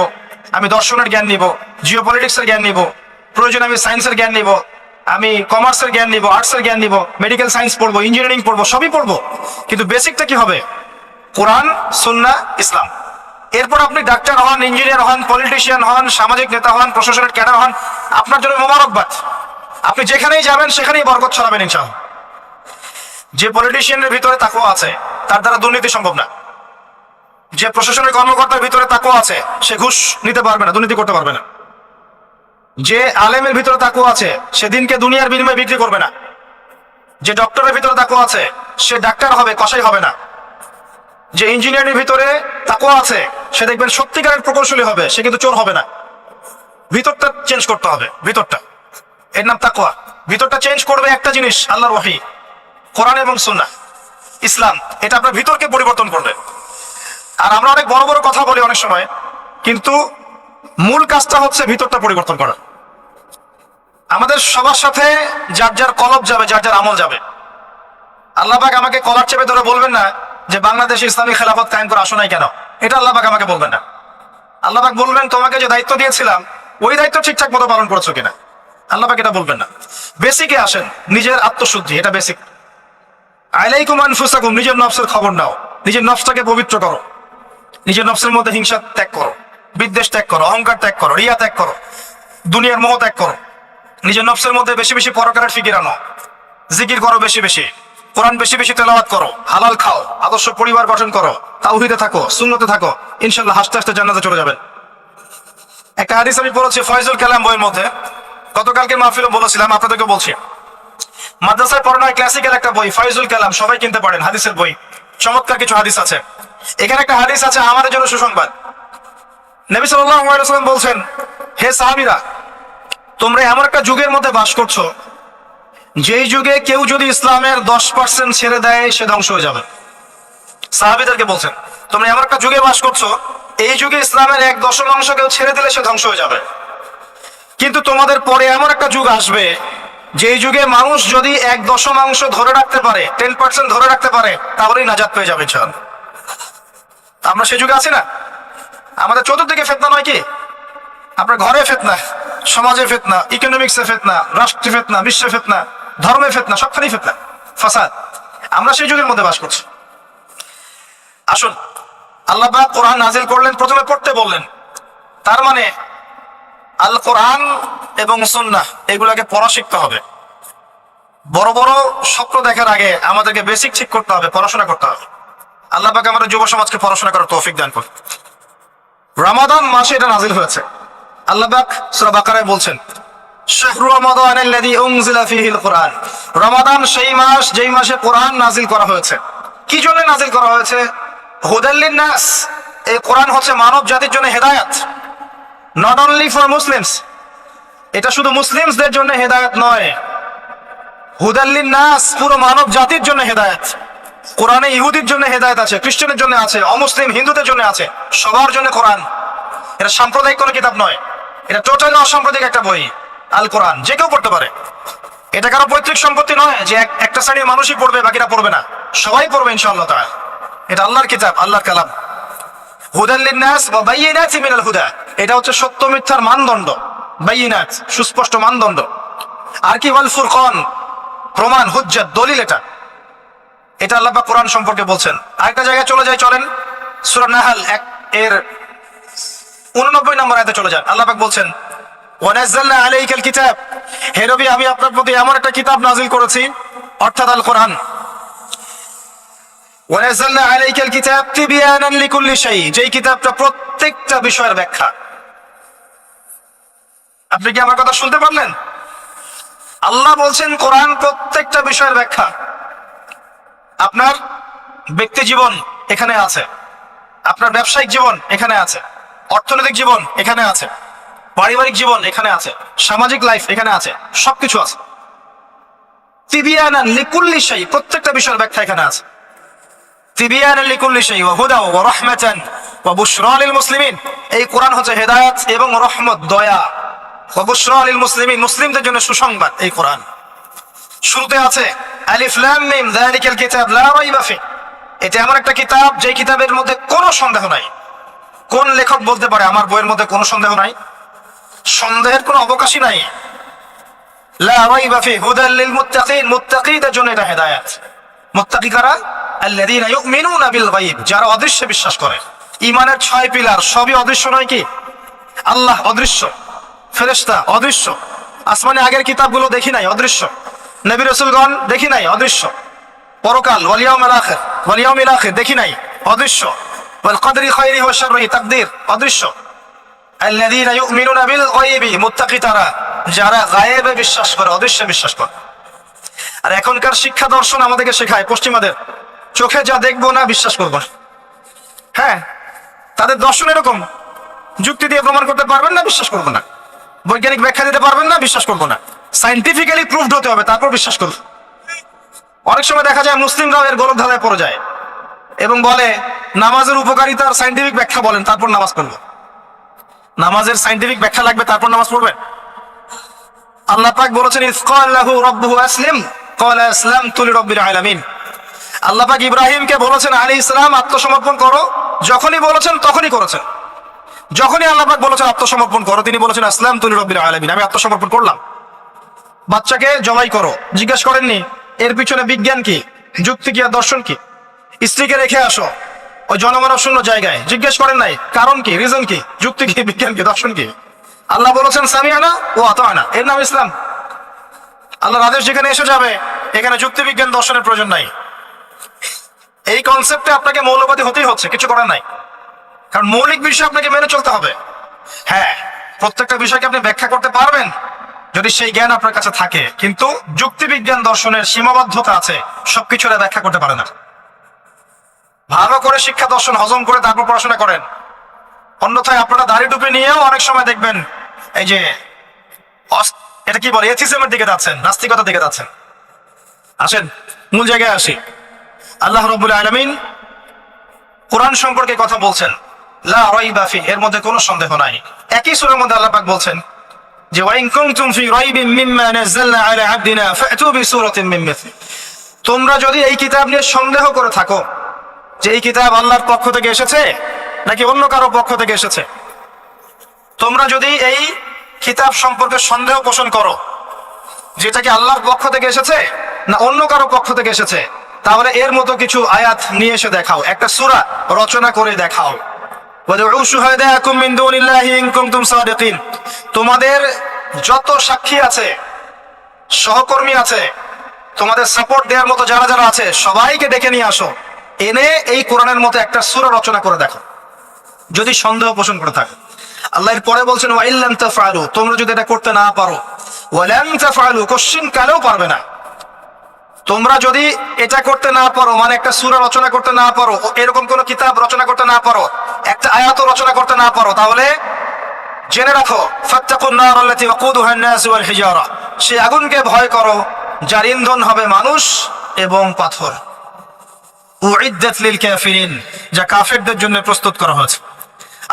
আমি দর্শনের জ্ঞান নিব, জিওপলিটিক্সের জ্ঞান নিব, প্রয়োজনে আমি সায়েন্সের জ্ঞান নিব, আমি কমার্সের জ্ঞান নিব, আর্টসের জ্ঞান নিব, মেডিকেল সায়েন্স পড়বো, ইঞ্জিনিয়ারিং পড়বো, সবই পড়বো। কিন্তু বেসিকটা কি হবে? কোরআন, সুন্নাহ, ইসলাম। এরপর আপনি ডাক্তার হন, ইঞ্জিনিয়ার হন, পলিটিশিয়ান হন, সামাজিক নেতা হন, প্রশাসনের ক্যাডার হন, আপনার জন্য মোবারকবাদ। আপনি যেখানেই যাবেন সেখানেই বরকত ছড়াবেন ইনশাআল্লাহ। যে পলিটিশিয়ানের ভিতরে তাকওয়া আছে তার দ্বারা দুর্নীতি সম্ভব না। যে প্রশাসনের কর্মকর্তার ভিতরে তাকওয়া আছে সে ঘুষ নিতে পারবে না, দুর্নীতি করতে পারবে না। যে আলেমের ভিতরে তাকওয়া আছে সে দিনকে দুনিয়ার বিনিময়ে বিক্রি করবে না। যে ডক্টরের ভিতরে তাকওয়া আছে সে ডাক্তার হবে, কসাই হবে না। যে ইঞ্জিনিয়ারের ভিতরে তাকওয়া আছে সে দেখবেন সত্যিকারের প্রকৌশলী হবে, সে কিন্তু চোর হবে না। ভিতরটা চেঞ্জ করতে হবে, ভিতরটা, এর নাম তাকওয়া। ভিতরটা চেঞ্জ করবে একটা জিনিস, আল্লাহর ওহী, কোরআন এবং সুন্নাহ, ইসলাম। এটা আপনার ভিতরকে পরিবর্তন করবে। আর আমরা অনেক বড় বড় কথা বলি অনেক সময়, কিন্তু মূল কাজটা হচ্ছে ভিতরটা পরিবর্তন করা। আমাদের সবার সাথে যার যার কলব যাবে, যার যার আমল যাবে। আল্লাহ পাক আমাকে কলার চেপে ধরে বলবেন না যে বাংলাদেশে ইসলামী খেলাফত কায়েম করে আসো নাই কেন, এটা আল্লাহ পাক আমাকে বলবেন না। আল্লাহ পাক বলবেন তোমাকে যে দায়িত্ব দিয়েছিলাম ওই দায়িত্ব ঠিকঠাক মতো পালন করেছো কিনা। আল্লাহ পাক এটা বলবেন না। বেসিকে আসেন, নিজের আত্মশুদ্ধি, এটা বেসিক। আলাইকুম আনফুসাকুম, নিজের নফসের খবর নাও, নিজের নফসটাকে পবিত্র করো, নিজের নফসের মধ্যে হিংসা ত্যাগ করো, বিদ্বেষ ত্যাগ করো, অহংকার ত্যাগ করো, রিয়া ত্যাগ করো, দুনিয়ার মোহ ত্যাগ করো। নিজের নফসের মধ্যে বেশি বেশি পরকারের ফিকির আনো, জিকির করো বেশি বেশি, কোরআন বেশি বেশি তেলাওয়াত করো, হালাল খাও, আদর্শ পরিবার গঠন করো, তাওহীদে থাকো, সুন্নতে থাকো, ইনশাআল্লাহ হাসতে হাসতে জান্নাতে চলে যাবেন। একটা হাদিস আমি পড়েছি ফয়জুল কালাম বইয়ের মধ্যে, গতকালকে মাহফিলে বলেছিলাম, আপনাদেরকে বলছি। মাদ্রাসায় পড়ানো হয় ক্লাসিক্যাল একটা বই, ফাইজুল কালাম, সবাই কিনতে পারেন, হাদিসের বই। চমৎকার কিছু হাদিস আছে। এখানে একটা হাদিস আছে আমাদের জন্য সুসংবাদ। নবী সাল্লাল্লাহু আলাইহি ওয়াসাল্লাম বলছেন, হে সাহাবীরা, তোমরা এমন একটা যুগের মধ্যে বাস করছো যেই যুগে কেউ যদি ইসলামের 10% ছেড়ে দেয় সে ধ্বংস হয়ে যাবে। সাহাবীদেরকে বলছেন, তোমরা এমন একটা যুগে বাস করছো, এই যুগে ইসলামের 1/10 কেউ ছেড়ে দিলে সে ধ্বংস হয়ে যাবে। কিন্তু তোমাদের পরে এমন একটা যুগ আসবে যেই যুগে মানুষ যদি 1/10 ধরে রাখতে পারে, 10% ধরে রাখতে পারে, তাহলেই নাজাত পেয়ে যাবে। চল, আমরা সে যুগে আছি না? আমাদের চতুর্দিকে ফিতনা নয় কি? আপনার ঘরে ফিতনা, সমাজে ফিতনা, ইকোনমিক্সে ফিতনা, রাষ্ট্রে ফিতনা, বিশ্বে ফিতনা, ধর্মে ফিতনা, সবখানেই ফিতনা, ফাসাদ। আমরা সেই যুগের মধ্যে বাস করছি। আসুন, আল্লাহ পাক কোরআন নাজিল করলেন, প্রথমে পড়তে বললেন। তার মানে আল কোরআন এবং সুন্নাহ এগুলাকে পড়া শিখতে হবে। বড় বড় স্বপ্ন দেখার আগে আমাদেরকে বেসিক ঠিক করতে হবে, পড়াশোনা করতে হবে। আল্লাহ পাক আমাদের যুব সমাজকে পড়াশোনা করার তৌফিক দান করুন। রমাদান মাসে এটা নাজিল হয়েছে। আল্লাহ পাক সূরা বাকারায় বলছেন, শাহরু রমাদানাল্লাযী উনজিলা ফীহিল কুরআন। রমাদান সেই মাস যেই মাসে কোরআন নাজিল করা হয়েছে। কি জন্য নাজিল করা হয়েছে? হুদাল লিন-নাস। এই কোরআন হচ্ছে মানব জাতির জন্য হেদায়েত, নট অনলি ফর মুসলিমস। এটা শুধু মুসলিমসদের জন্য হেদায়েত নয়, হুদাল লিন-নাস, পুরো মানব জাতির জন্য হেদায়েত। কোরআনে ইহুদির জন্য হেদায়েত আছে, খ্রিস্টানের জন্য আছে, অমুসলিম হিন্দুদের জন্য আছে, সবার জন্য কোরআন। এটা সাম্প্রদায়িক কোনো কিতাব নয়, এটা টোটালি অসাম্প্রদায়িক একটা বই। আল কোরআন যে কেউ পড়তে পারে। এটা কারো পৈতৃক সম্পত্তি নয় যে একটা শ্রেণীর মানুষই পড়বে, বাকিরা পড়বে না। সবাই পড়বে ইনশাআল্লাহ তাআলা। এটা আল্লাহর কিতাব, আল্লাহর কালাম। হুদাল লিন-নাস ওয়া বাইয়িনাতিন মিনাল হুদা। এটা হচ্ছে সত্য মিথ্যার মানদণ্ড, বাইয়িনাত, সুস্পষ্ট মানদণ্ড। আর কি ওয়াল ফুরকান, প্রমাণ, হুজ্জাত, দলিল। এটা আল্লাহ পাক কোরআন সম্পর্কে বলছেন। আরেকটা জায়গায় চলে যাই, চলেন সূরা নাহল এর 89 নম্বর আয়াতে চলে যান। আল্লাহ পাক বলছেন, ওয়া নাযালনা আলাইকাল কিতাব। হে নবী, আমি আপনার প্রতি এমন একটা কিতাব নাজিল করেছি, অর্থাৎ আল কোরআন। ওয়া নাযালনা আলাইকাল কিতাব তিবয়ানান লিকুল্লি শাই, যেই কিতাবটা প্রত্যেকটা বিষয়ের ব্যাখ্যা। আপনি কি আমার কথা শুনতে পারলেন? আল্লাহ বলছেন কোরআন প্রত্যেকটা বিষয়ের ব্যাখ্যা। আপনার ব্যক্তি জীবন এখানে আছে, আপনার ব্যবসায়িক জীবন এখানে আছে, অর্থনৈতিক জীবন এখানে আছে, পারিবারিক জীবন এখানে আছে, সামাজিক লাইফ এখানে আছে, সবকিছু আছে। তিবিয়ানান লিকুল্লি শাই, প্রত্যেকটা বিষয়ের ব্যাখ্যা এখানে আছে। তিবিয়ানান লিকুল্লি শাই ওয়া হুদা ওয়া রাহমাতান ওয়া বুশরা লিল মুসলিমিন। এই কোরআন হচ্ছে হেদায়েত এবং রহমত, দয়া। ওয়া বুশরা লিল মুসলিমিন, মুসলিমদের জন্য সুসংবাদ এই কোরআন। শুরুতে আছে আলিফ লাম মিম যালিকাল কিতাব লা রাইবা ফি। এটা এমন একটা কিতাব যে কিতাবের মধ্যে কোনো সন্দেহ নাই। কোন লেখক বলতে পারে আমার বইয়ের মধ্যে কোনো সন্দেহ নাই? সন্দেহের কোনো অবকাশই নাই। লা রাইবা ফি হুদাল লিল মুত্তাকিন, মুত্তাকিদের জন্য এটা হেদায়েত। মুত্তাকি কারা? আল্লাযীনা ইউমিনুনা বিল গায়ব, যারা অদৃশ্যে বিশ্বাস করে। ঈমানের 6 পিলার সবই অদৃশ্য নয় কি? আল্লাহ অদৃশ্য, ফেরেশতা অদৃশ্য, আসমানে আগের কিতাবগুলো দেখি নাই, অদৃশ্য। নবী রাসূলগণ দেখি নাই, অদৃশ্য। পরকাল, ওয়াল ইয়াউমিল আখির দেখি নাই, অদৃশ্য। ওয়াল কদরি খায়রিহি ওয়া শাররিহি, তাকদীর অদৃশ্য। আল্লাযীনা ইউমিনুনা বিল গায়বি, মুত্তাকি তারা যারা গায়েবে বিশ্বাস করে, অদৃশ্যে বিশ্বাস করে। আর এখনকার শিক্ষা দর্শন আমাদেরকে শেখায়, পশ্চিমাদের, চোখে যা দেখবো না বিশ্বাস করবো না। হ্যাঁ, তাদের দর্শন এরকম, যুক্তি দিয়ে প্রমাণ করতে পারবেন না, বিশ্বাস করবো না। বৈজ্ঞানিক ব্যাখ্যা দিতে পারবেন না, বিশ্বাস করবো না। সাইন্টিফিক্যালি প্রুভড হতে হবে, তারপর বিশ্বাস করবো। অনেক সময় দেখা যায় মুসলিমরাও এর গলদ ধাঁধায় পড়ে যায় এবং বলে নামাজের উপকারিতার সাইন্টিফিক ব্যাখ্যা বলেন, তারপর নামাজ পড়বো। নামাজের সাইন্টিফিক ব্যাখ্যা লাগবে, তারপর নামাজ পড়বেন? আল্লাহ পাক বলেছেন, ইয ক্বালা লাহু রাব্বুহু আসলিম ক্বালা আসলামতু লিরাব্বিল আলামিন। আল্লাহ পাক ইব্রাহিমকে বলেছেন আলাইহিস সালাম আত্মসমর্পণ করো, যখনই বলেছেন তখনই করেছেন। যখনই আল্লাহ পাক বলেছেন আত্মসমর্পণ করো, তিনি বলেছেন আসলামতু লিরাব্বিল আলামিন, আমি আত্মসমর্পণ করলাম। বাচ্চাকে জবাই করো, জিজ্ঞেস করেননি এর পিছনে বিজ্ঞান কি, যুক্তি কি, আর দর্শন কি? স্ত্রীকে রেখে আসো ওই জনমানব শূন্য জায়গায়, জিজ্ঞেস করেন নাই কারণ কি, রিজন কি, যুক্তি কি, বিজ্ঞান কি, দর্শন কি? আল্লাহ বলেছেন সামিআনা ওয়া আতা'না, এর নাম ইসলাম। আল্লাহর আদেশ যেখানে এসে যাবে, এখানে যুক্তি বিজ্ঞান দর্শনের প্রয়োজন নাই। এই কনসেপ্টে আপনাকে মৌলবাদী হতেই হচ্ছে, কিছু করার নাই। কারণ মৌলিক বিষয় আপনাকে মেনে চলতে হবে। হ্যাঁ, প্রত্যেকটা বিষয়কে আপনি ব্যাখ্যা করতে পারবেন, যদি সেই জ্ঞান আপনার কাছে থাকে, কিন্তু যুক্তিবিজ্ঞান দর্শনের সীমাবদ্ধতা আছে, সবকিছু ব্যাখ্যা করতে পারে না। ভালো করে শিক্ষা দর্শন হজম করে তারপর পড়াশোনা করেন। অন্যথায় আপনারা দাড়ি টুপি নিয়েও অনেক সময় দেখবেন এই যে এটা কি বলে, এথিজমের দিকে যাচ্ছেন, নাস্তিকতার দিকে যাচ্ছেন। আসেন মূল জায়গায় আসি। আল্লাহ রাব্বুল আলামিন কোরআন সম্পর্কে কথা বলছেন, লা রাইবা ফি, এর মধ্যে কোনো সন্দেহ নাই। একই সূরার মধ্যে আল্লাহ পাক বলছেন যে ওয়া ইন কুনতুম ফি রাইবিন মিম্মা নাযালনা আলা আবদিনা ফাতু বিসূরাতিন মিন মিথলি, তোমরা যদি এই কিতাব নিয়ে সন্দেহ করে থাকো যে এই কিতাব আল্লাহর পক্ষ থেকে এসেছে নাকি অন্য কারো পক্ষ থেকে এসেছে, তোমরা যদি এই কিতাব সম্পর্কে সন্দেহ পোষণ করো যেটা কি আল্লাহর পক্ষ থেকে এসেছে না অন্য কারো পক্ষ থেকে এসেছে, তাহলে এর মতো কিছু আয়াত নিয়ে এসে দেখাও, একটা সূরা রচনা করে দেখাও। ওয়াদউ শুহাদাকুম মিন দুনিল্লাহি ইন কুনতুম সাদিকিন, তোমাদের যত সাক্ষী আছে, সহকর্মী আছে, তোমাদের সাপোর্ট দেওয়ার মতো যারা যারা আছে, সবাইকে ডেকে নিয়ে আসো, এনে এই কোরআনের মতো একটা সূরা রচনা করে দেখো যদি সন্দেহ পোষণ করে থাকে। আল্লাহ এর পরে বলছেন ওয়া ইল্লাম তাফআলু, তোমরা যদি এটা করতে না পারো, ওয়ালান তাফআলু, কোশ্চিন কালেও পারবে না। তোমরা যদি এটা করতে না পারো, মানে একটা সূরা রচনা করতে না পারো, এরকম কোন কিতাব রচনা করতে না পারো, একটা আয়াত রচনা করতে না পারো, তাহলে জেনে রাখো ফাত্তাকুন নার আল্লাতী ওয়াকুদুহা আন-নাস ওয়াল হিজারা, সেই আগুনকে ভয় করো যার ইন্ধন হবে মানুষ এবং পাথর। উইদ্দাত লিল কাফিরিন, যা কাফেরদের জন্য প্রস্তুত করা হয়েছে।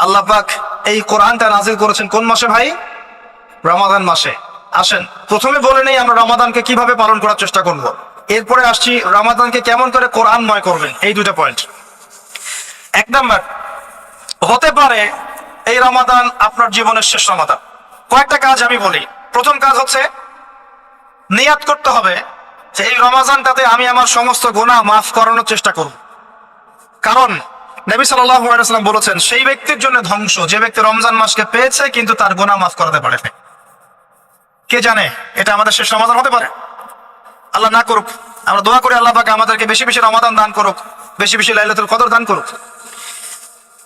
আল্লাহ পাক এই কোরআনটা নাযিল করেছেন কোন মাসে ভাই? রমাদান মাসে। আসেন প্রথমে বলে নেই আমরা রমাদানকে কিভাবে পালন করার চেষ্টা করব, এরপরে আসছি রমাদানকে কেমন করে কোরআনময় করবেন, এই দুটো পয়েন্ট। এক নাম্বার, হতে পারে এই রমাদান আপনার জীবনের শেষ রমাদান। কয়েকটা কাজ আমি বলি। প্রথম কাজ হচ্ছে নিয়াত করতে হবে যে এই রমাদানটাতে আমি আমার সমস্ত গুনাহ মাফ করানোর চেষ্টা করব। কারণ নবী সাল্লাল্লাহু আলাইহি ওয়াসাল্লাম বলেছেন সেই ব্যক্তির জন্য ধ্বংস যে ব্যক্তি রমজান মাসকে পেয়েছে কিন্তু তার গুনাহ মাফ করাতে পারে না। কে জানে এটা আমাদের শেষ রমাদান হতে পারে? আল্লাহ না করুক। আমরা দোয়া করি আল্লাহ পাক আমাদেরকে বেশি বেশি রমাদান দান করুক, বেশি বেশি লাইলাতুল কদর দান করুক।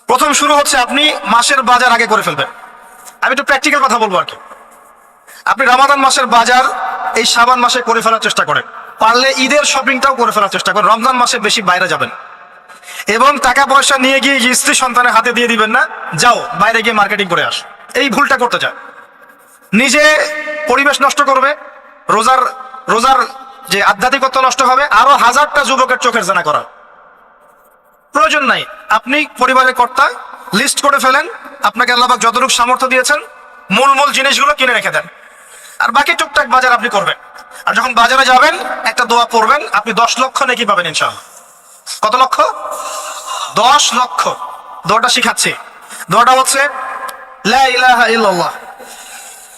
প্রথম শুরু হচ্ছে আপনি মাসের বাজার আগে করে ফেলবেন। আমি একটু প্র্যাকটিক্যাল কথা বলবো আর কি। আপনি রমাদান মাসের বাজার এই শাবান মাসে করে ফেলার চেষ্টা করেন, পারলে ঈদের শপিংটাও করে ফেলার চেষ্টা করেন। রমজান মাসে বেশি বাইরে যাবেন এবং টাকা পয়সা নিয়ে গিয়ে স্ত্রী সন্তানের হাতে দিয়ে দিবেন না, যাও বাইরে গিয়ে মার্কেটিং করে আস, এই ভুলটা করতে চায়। নিজে পরিবেশ নষ্ট করবে, রোজার রোজার যে আধ্যাত্মিকত্ব নষ্ট হবে, আরো হাজারটা যুবকের চোখের জানা করা প্রয়োজন নাই। আপনি পরিবারের কর্তা, লিস্ট করে ফেলেন, আপনাকে আল্লাহ পাক যতটুকু সামর্থ্য দিয়েছেন মূল মূল জিনিসগুলো কিনে রেখে দেন, আর বাকি টুকটাক বাজার আপনি করবেন। আর যখন বাজারে যাবেন একটা দোয়া পড়বেন, আপনি 10 লক্ষ নেকি পাবেন ইনশাআল্লাহ। কত লক্ষ? 10 লক্ষ। দোয়াটা শিখাচ্ছি। দোয়াটা হচ্ছে লা ইলাহা ইল্লাল্লাহ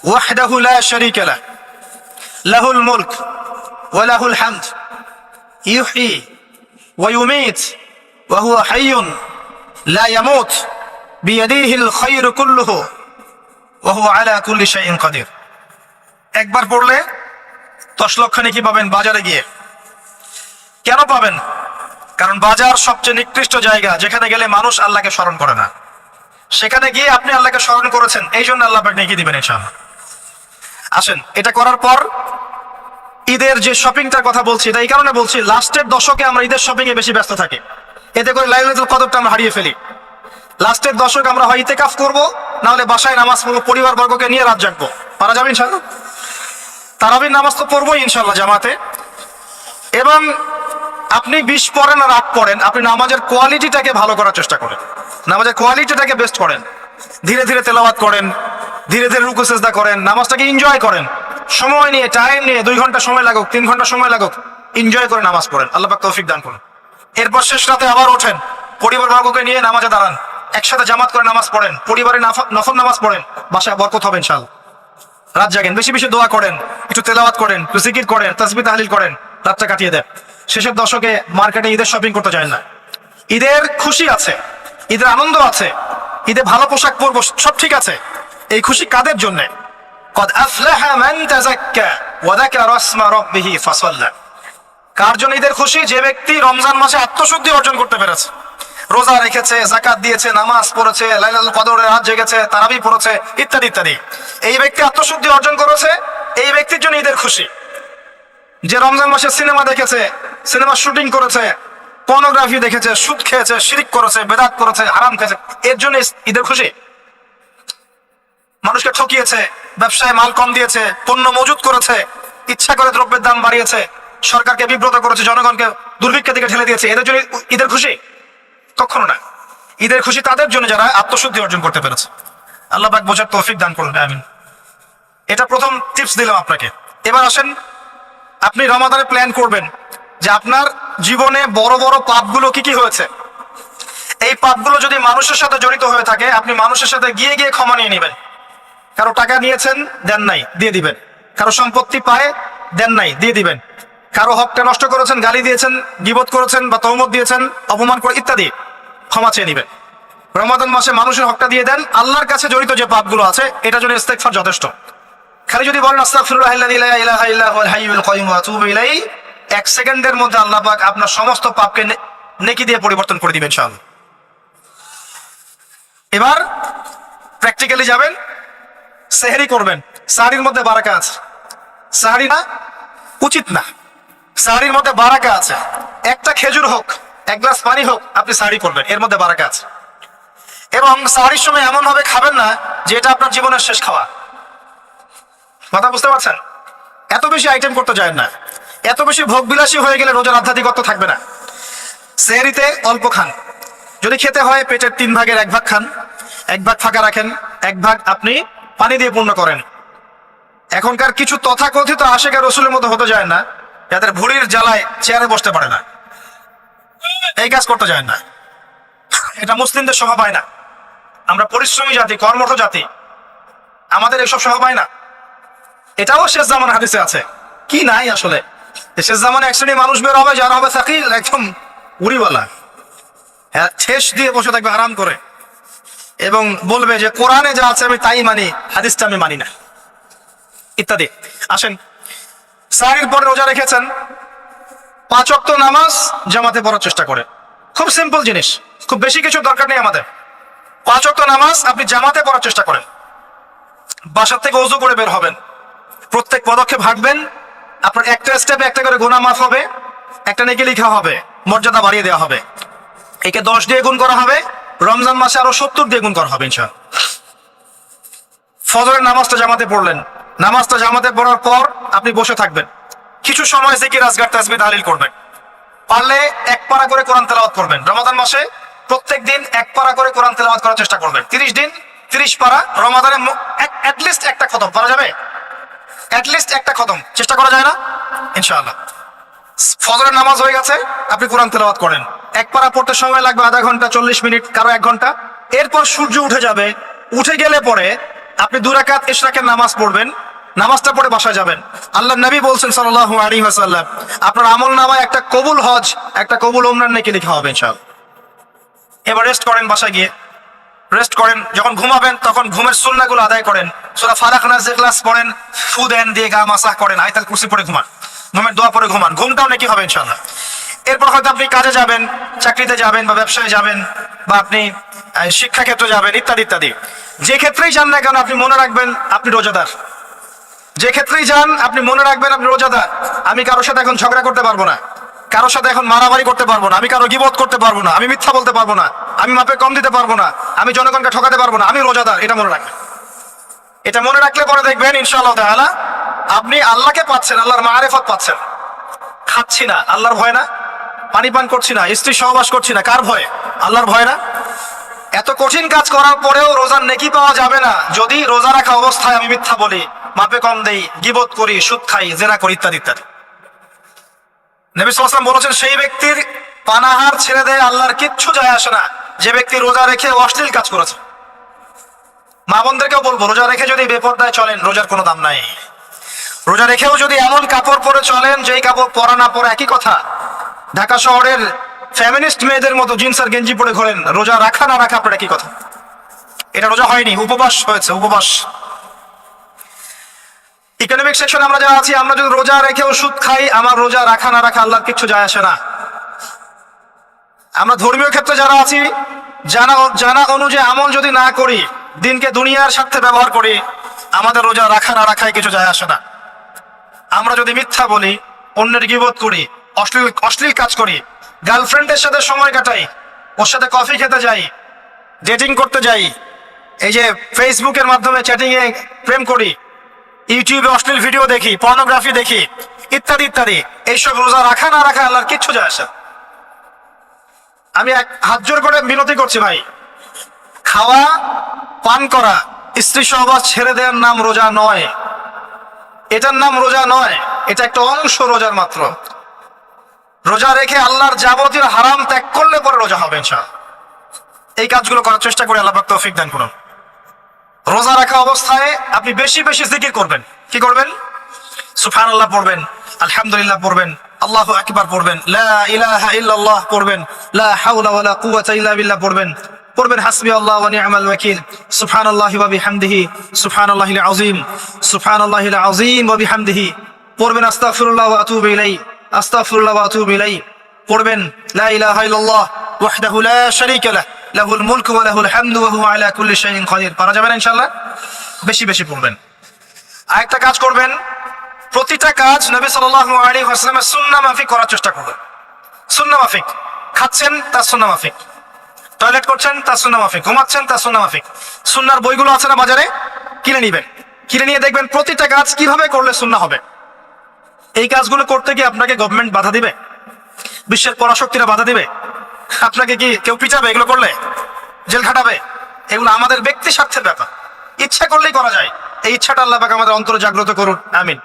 ওয়াহদাহু লা শারীকা লাহ লাহুল মুলক ওয়া লাহুল হামদ ইউহয়ী ওয়া ইউমীত ওয়া হুয়া হাইয়ুন লা ইয়ামুত বিয়াদিহিল খায়রু কুল্লুহু ওয়া হুয়া আলা কুল্লি শাইইন কাদির। একবার পড়লে 10 লক্ষ নেকি পাবেন বাজারে গিয়ে। কেন পাবেন? কারণ বাজার সবচেয়ে নিকৃষ্ট জায়গা, যেখানে গেলে মানুষ আল্লাহকে স্মরণ করে না। সেখানে গিয়ে আপনি আল্লাহকে স্মরণ করেছেন, এই জন্য আল্লাহ পাক নেকি দিবেন ইনশাআল্লাহ। আসেন, এটা করার পর ঈদের যে শপিংটার কথা বলছি, এটা এই কারণে বলছি, লাস্টের দশকে আমরা ঈদের শপিং এ বেশি ব্যস্ত থাকি, এতে করে লাইলাতুল কদরটা আমরা হারিয়ে ফেলি। লাস্টের দশক আমরা হয় ইতিকাফ করবো, না হলে বাসায় নামাজ পড়বো, পরিবার বর্গকে নিয়ে রাত জাগবো। পারা যাবে ইনশাআল্লাহ? তারাবির নামাজ তো পড়বোই ইনশাআল্লাহ জামাতে। এবং আপনি 20 পড়েন আর 8 পড়েন, আপনি নামাজের কোয়ালিটিটাকে ভালো করার চেষ্টা করেন, নামাজের কোয়ালিটিটাকে বেস্ট করেন। ধীরে ধীরে তেলাওয়াত করেন, ধীরে ধীরে রুকু সিজদা করেন, নামাজটাকে এনজয় করেন, সময় নিয়ে, টাইম নিয়ে, 2 ঘন্টা সময় লাগুক, 3 ঘন্টা সময় লাগুক, এনজয় করে নামাজ পড়েন। আল্লাহ পাক তৌফিক দান করুন। এরপর শেষ রাতে আবার ওঠেন, পরিবার বর্গকে নিয়ে নামাজে দাঁড়ান, একসাথে জামাত করে নামাজ পড়েন, পরিবারে নফল নামাজ পড়েন, বাসায় বরকত হবে ইনশাআল্লাহ। রাত জাগেন, বেশি বেশি দোয়া করেন, একটু তেলাওয়াত করেন, একটু জিকির করেন, তাসবিহ তাহলিল করেন, রাতটা কাটিয়ে দেন। শেষের দশকে মার্কেটে ঈদের শপিং করতে যায় না। ঈদের খুশি আছে, ঈদের আনন্দ আছে, ঈদে ভালো পোশাক পরবো, সব ঠিক আছে। এই খুশি কাদের জন্য? কদ আফলাহা মান তাযাক্কা ওয়া যাকারা ইসমা রাব্বিহি ফাসাল্লা। কার জন্য ঈদের খুশি? যে ব্যক্তি রমজান মাসে আত্মশুদ্ধি অর্জন করতে পেরেছে, রোজা রেখেছে, যাকাত দিয়েছে, নামাজ পড়েছে, লাইলাতুল কদরের রাত জেগেছে, তারাবি পড়েছে, ইত্যাদি ইত্যাদি। এই ব্যক্তি আত্মশুদ্ধি অর্জন করেছে এই ব্যক্তির জন্য ঈদের খুশি, যে রমজান মাসে সিনেমা দেখেছে, সিনেমা শুটিং করেছে, পর্নোগ্রাফি দেখেছে, সুদ খেয়েছে, শিরিক করেছে, বেদাত করেছে, হারাম খেয়েছে, এর জন্য ঈদের খুশি। মানুষকে ঠকিয়েছে, ব্যবসায় মাল কম দিয়েছে, পণ্য মজুত করেছে, ইচ্ছা করে দ্রব্যের দাম বাড়িয়েছে, সরকারকে বিব্রত করেছে, জনগণকে দুর্ভিক্ষের দিকে ঠেলে দিয়েছে, এদের জন্য ঈদের খুশি? কখনো না। ঈদের খুশি তাদের জন্য যারা আত্মশুদ্ধি অর্জন করতে পেরেছে। আল্লাহ পাক বোঝার তৌফিক দান করুন, আমিন। এটা প্রথম টিপস দিলাম আপনাকে। এবার আসেন, আপনি রমাদানে প্ল্যান করবেন যে আপনার জীবনে বড় বড় পাপগুলো কি কি হয়েছে। এই পাপগুলো যদি মানুষের সাথে জড়িত হয়ে থাকে, আপনি মানুষের সাথে গিয়ে গিয়ে ক্ষমা নিয়ে নেবেন। কারো টাকা নিয়েছেন, দেন নাই, দিয়ে দিবেন। কারো সম্পত্তি পায়, দেন নাই, দিয়ে দিবেন। কারো হকটা নষ্ট করেছেন, গালি দিয়েছেন, গীবত করেছেন বা তহমত দিয়েছেন, অপমান করে ইত্যাদি, ক্ষমা চেয়ে নিবেন। রমাদান মাসে মানুষের হকটা দিয়ে দেন। আল্লাহর কাছে জড়িত যে পাপগুলো আছে, এটার জন্য ইস্তেগফার যথেষ্ট। খালি যদি বলেন আস্তাগফিরুল্লাহাল্লাযী লা ইলাহা ইল্লা হুয়াল হাইয়ুল কাইয়্যুম ওয়া আতুবু ইলাইহি, এক সেকেন্ডের মধ্যে আল্লাহ পাক আপনার সমস্ত পাপকে নেকি দিয়ে পরিবর্তন করে দিবেন ইনশাআল্লাহ। এবার প্র্যাকটিক্যালি যাবেন, সেহরি করবেন। সাহরির মধ্যে বারাকা আছে। সাহরি না উচিত না, সাহরির মধ্যে বারাকা আছে। একটা খেজুর হোক, এক গ্লাস পানি হোক, আপনি সাহরি করবেন, এর মধ্যে বারাকা আছে। এবং সাহরির সময় এমন ভাবে খাবেন না যে এটা আপনার জীবনের শেষ খাওয়া। কথা বুঝতে পারছেন? এত বেশি আইটেম করতে যায় না, এত বেশি ভোগবিলাসী হয়ে গেলে রোজার আধ্যাত্মিকত্ব থাকবে না। সেহরিতে অল্প খান, যদি খেতে হয় পেটের 3 ভাগের 1 ভাগ খান, 1 ভাগ ফাঁকা রাখেন, 1 ভাগ আপনি পানি দিয়ে পূর্ণ করেন। এখনকার কিছু তথাকথিত আশিকা রসুলের মতো হতে যায় না, যাদের ভুঁড়ির জ্বালায় চেয়ারে বসতে পারে না, এই কাজ করতে যায় না। এটা মুসলিমদের স্বভাব হয় না। আমরা পরিশ্রমী জাতি, কর্মঠ জাতি, আমাদের এসব স্বভাব হয় না। এটাও শেষ জামান হাদিসে আছে। কি নাই আসলে, শেষ জামানে এক শ্রেণী মানুষ বের হবে যারা হবে সাকিল, একদম উড়িওয়ালা, হ্যাঁ, ঠেস দিয়ে বসে থাকবে আরাম করে, এবং বলবে যে কোরআনে যা আছে আমি তাই মানি, হাদিসটা আমি মানি না, ইত্যাদি। আসেন, সাহরির পরে রোজা রেখেছেন, 5 ওয়াক্ত নামাজ জামাতে পড়ার চেষ্টা করে। খুব সিম্পল জিনিস, খুব বেশি কিছু দরকার নেই আমাদের। 5 ওয়াক্ত নামাজ আপনি জামাতে পড়ার চেষ্টা করেন। বাসার থেকে ওযু করে বের হবেন, প্রত্যেক পদক্ষেপ হাঁটবেন, আপনার একটা স্টেপে একটা করে গুনাহ মাফ হবে, একটা নেকি লেখা হবে, মর্যাদা বাড়িয়ে দেওয়া হবে। একে 10 দিয়ে গুণ করা হবে, রমজান মাসে আরো 70 দিয়ে গুণ করা হবে ইনশাআল্লাহ। ফজরের নামাজটা জামাতে পড়লেন, নামাজটা জামাতে পড়ার পর আপনি বসে থাকবেন, কিছু সময় জিকির, আজকার, তাসবিহ, তাহলিল করবেন। পারলে 1 পারা করে কোরআন তেলাওয়াত করবেন। রমাদান মাসে প্রত্যেক দিন 1 পারা করে কোরআন তেলাওয়াত করার চেষ্টা করবেন। 30 দিন 30 পারা। রমাদানে অ্যাটলিস্ট একটা খতম করা যাবে, অ্যাটলিস্ট একটা খতম চেষ্টা করা যায় না ইনশাআল্লাহ। ফজরের নামাজ হয়ে গেছে, আপনি কোরআন তেলাওয়াত করেন। 1 পারা পড়তে সময় লাগবে আধা ঘন্টা, 40 মিনিট, কারো 1 ঘন্টা। এরপর সূর্য উঠে যাবে, উঠে গেলে পরে আপনি 2 রাকাত ইশরাকের নামাজ পড়বেন, নামাজটা পড়ে বাসায় যাবেন। আল্লাহ নবী বলছেন সাল্লাল্লাহু আলাইহি ওয়াসাল্লাম, আপনার আমল নামায় একটা কবুল হজ, একটা কবুল উমরার নেকি লেখা হবে ইনশাআল্লাহ। এবার রেস্ট করেন, বাসায় গিয়ে রেস্ট করেন। যখন ঘুমাবেন তখন ঘুমের সুন্নাহগুলো আদায় করেন। সূরা ফালাক নাস ইখলাস পড়েন, ফু দেন, দিয়ে গা মাসাহ করেন, আয়াতুল কুরসি পড়ে ঘুমান, ঘুমের দোয়া পড়ে ঘুমান, ঘুমটাও নেকি হবে ইনশাআল্লাহ। এরপর হয়তো আপনি কাজে যাবেন, চাকরিতে যাবেন বা ব্যবসায় যাবেন বা আপনি শিক্ষাক্ষেত্রে যাবেন, ইত্যাদি ইত্যাদি। যে ক্ষেত্রেই যান না কেন আপনি মনে রাখবেন আপনি রোজাদার। যে ক্ষেত্রেই যান আপনি মনে রাখবেন আপনি রোজাদার। আমি কারোর সাথে এখন ঝগড়া করতে পারবো না, কারোর সাথে এখন মারামারি করতে পারবো না, আমি কারো গীবত করতে পারবো না, আমি মিথ্যা বলতে পারবো না, আমি মাপে কম দিতে পারবো না, আমি জনগণকে ঠকাতে পারবো না, আমি রোজাদার। এটা মনে রাখবেন। এটা মনে রাখলে পরে দেখবেন ইনশাআল্লাহ তাআলা আপনি আল্লাহকে পাচ্ছেন, আল্লাহর মারিফত পাচ্ছেন। খাচ্ছি না, আল্লাহর ভয় না। পানি পান করছি না, স্ত্রী সহবাস করছি না, কার ভয়? আল্লাহর ভয় না। এত কঠিন কাজ করার পরেও রোজার নেকি পাওয়া যাবে না যদি রোজা রাখা অবস্থায় আমি মিথ্যা বলি, মাপে কম দেই, গীবত করি, সুদ খাই, জেনা করি, ইত্যাদি ইত্যাদি। নবী সাল্লাল্লাহু আলাইহি ওয়াসাল্লাম বলেছেন, সেই ব্যক্তির পানাহার ছেড়ে দেয় আল্লাহর কিচ্ছু যায় আসে না, যে ব্যক্তি রোজা রেখে অশ্লীল কাজ করেছে। মা বোনদেরকেও বলবো, রোজা রেখে যদি বেপরদায় চলেন রোজার কোনো দাম নাই। রোজা রেখেও যদি এমন কাপড় পরে চলেন যেই কাপড় পরা না পরে একই কথা, ঢাকা শহরের ফেমিনিস্ট মেয়েদের মতো জিন্স আর গেঞ্জি পরে ঘোরেন, রোজা রাখা না রাখা আপনার একই কথা। এটা রোজা হয়নি, উপবাস হয়েছে, উপবাস। ইকোনমিক সেকশন আমরা যারা আছি, আমরা যদি রোজা রেখেও সুদ খাই, আমার রোজা রাখা না রাখা আল্লাহর কিচ্ছু যায় আসে না। আমরা ধর্মীয় ক্ষেত্রে যারা আছি, জানা অনুযায়ী আমল যদি না করি, দিনকে দুনিয়ার স্বার্থে ব্যবহার করি, আমাদের রোজা রাখা না রাখায় কিছু যায় আসে না। আমরা যদি মিথ্যা বলি, অন্যের গীবত করি, অশ্লীল অশ্লীল কাজ করি, গার্লফ্রেন্ডের সাথে সময় কাটাই, ওর সাথে কফি খেতে যাই, ডেটিং করতে যাই, এই যে ফেসবুকের মাধ্যমে চ্যাটিং এ প্রেম করি, ইউটিউবে অশ্লীল ভিডিও দেখি, পর্নোগ্রাফি দেখি, ইত্যাদি ইত্যাদি, এইসব রোজা রাখা না রাখা আল্লাহর কিচ্ছু যায় আসে না। আমি এক হাত জোর করে বিনতি করছি ভাই, খাওয়া পান করা, স্ত্রী সহবাস ছেড়ে দেওয়ার নাম রোজা নয়, এটার নাম রোজা নয়, এটা একটা অংশ রোজার মাত্র। রোজা রেখে আল্লাহর যাবতীয় হারাম ত্যাগ করলে পরে রোজা হবে ইনশাআল্লাহ। এই কাজগুলো করার চেষ্টা করে আল্লাহ পাক তৌফিক দান করুন। রোজা রাখা অবস্থায় আপনি বেশি বেশি জিকির করবেন। কি করবেন? সুবহানাল্লাহ পড়বেন, আলহামদুলিল্লাহ পড়বেন, আল্লাহু আকবার পড়বেন, লা ইলাহা ইল্লাল্লাহ পড়বেন, লা হাওলা ওয়ালা কুওয়াতা ইল্লা বিল্লাহ পড়বেন, পড়বেন হাসবি আল্লাহ ওয়া নি'মাল ওয়াকিল, সুবহানাল্লাহি ওয়া বিহামদিহি, সুবহানাল্লাহিল আযীম, সুবহানাল্লাহিল আযীম ওয়া বিহামদিহি, পড়বেন আস্তাগফিরুল্লাহ ওয়া আতুবু ইলাইহি, আস্তাগফিরুল্লাহ ওয়া আতুবু ইলাইহি, পড়বেন লা ইলাহা ইল্লাল্লাহ ওয়াহদাহু লা শারীকা লাহু লাহুল মুলকু ওয়া লাহুল হামদু ওয়া হুয়া আলা কুল্লি শাইইন কাদির। পারা যাবে না ইনশাআল্লাহ? বেশি বেশি পড়বেন। আরেকটা কাজ করবেন, প্রতিটা কাজ নবী সাল্লাল্লাহু আলাইহি ওয়াসাল্লামের সুন্নাহ মাফিক করার চেষ্টা করবেন। সুন্নাহ মাফিক, খাচ্ছেন তার সুন্নাহ মাফিক, টয়লেট করছেন তার সুন্নাহ মাফিক, ঘুমাচ্ছেন তার সুন্নাহ মাফিক। সুন্নাহর বইগুলো আছে না বাজারে, কিনে নিবেন, কিনে নিয়ে দেখবেন প্রতিটা কাজ কিভাবে করলে সুন্নাহ হবে। এই কাজগুলো করতে গিয়ে আপনাকে গভর্নমেন্ট বাধা দিবে, বিশ্বের পরাশক্তিরা বাধা দিবে, আপনাকে কি কেউ পিটাবে এগুলো করলে, জেল খাটাবে? এগুলো আমাদের ব্যক্তি স্বার্থের ব্যাপার, ইচ্ছা করলেই করা যায়। এই ইচ্ছাটা আল্লাহ পাক আমাদের অন্তরে জাগ্রত করুন, আমিন।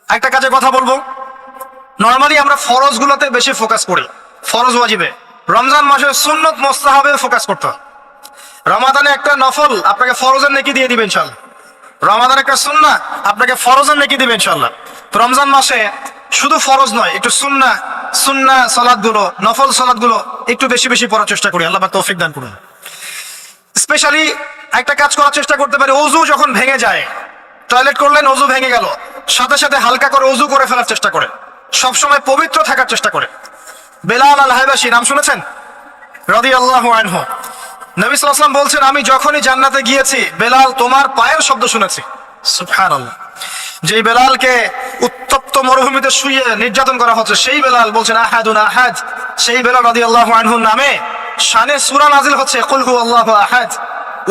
একটা কাজে কথা বলবো, নরমালি আমরা ফরজ গুলোতে বেশি ফোকাস করি, ফরজ ওয়াজিবে। রমজান মাসে সুন্নত মুস্তাহাবে ফোকাস করতে হয়। রমাদানে একটা নফল আপনাকে ফরজের নেকি দিয়ে দিবেন ইনশাআল্লাহ, রমাদান একটা সুন্নাহ আপনাকে ফরজের নেকি দিবেন ইনশাআল্লাহ। তো রমজান মাসে শুধু ফরজ নয়, একটু সুন্নাহ সালাতগুলো, নফল সালাতগুলো একটু বেশি বেশি পড়ার চেষ্টা করি, আল্লাহ পাক তৌফিক দান করুন। স্পেশালি একটা কাজ করার চেষ্টা করতে পারি, ওযু যখন ভেঙে যায়, টয়লেট করলেন ওযু ভেঙে গেল, সাথে সাথে হালকা করে ওযু করে ফেলার চেষ্টা করে, সবসময় পবিত্র থাকার চেষ্টা করে। বেলাল আল হাবাশী নাম শুনেছেন? রাদিয়াল্লাহু আনহু। নবী সাল্লাল্লাহু আলাইহি ওয়াসাল্লাম বলছেন, আমি যখনই জান্নাতে গিয়েছি বেলাল তোমার পায়ের শব্দ শুনেছি। সুবহানাল্লাহ। যেই বেলালকে উত্তপ্ত মরুভূমিতে শুইয়ে নির্যাতন করা হচ্ছে, সেই বেলাল বলছেন আহাদুন আহাদ। সেই বেলাল রাদিয়াল্লাহু আনহুর নামে শানে সূরা নাজিল হচ্ছে, কুল হুয়াল্লাহু আহাদ।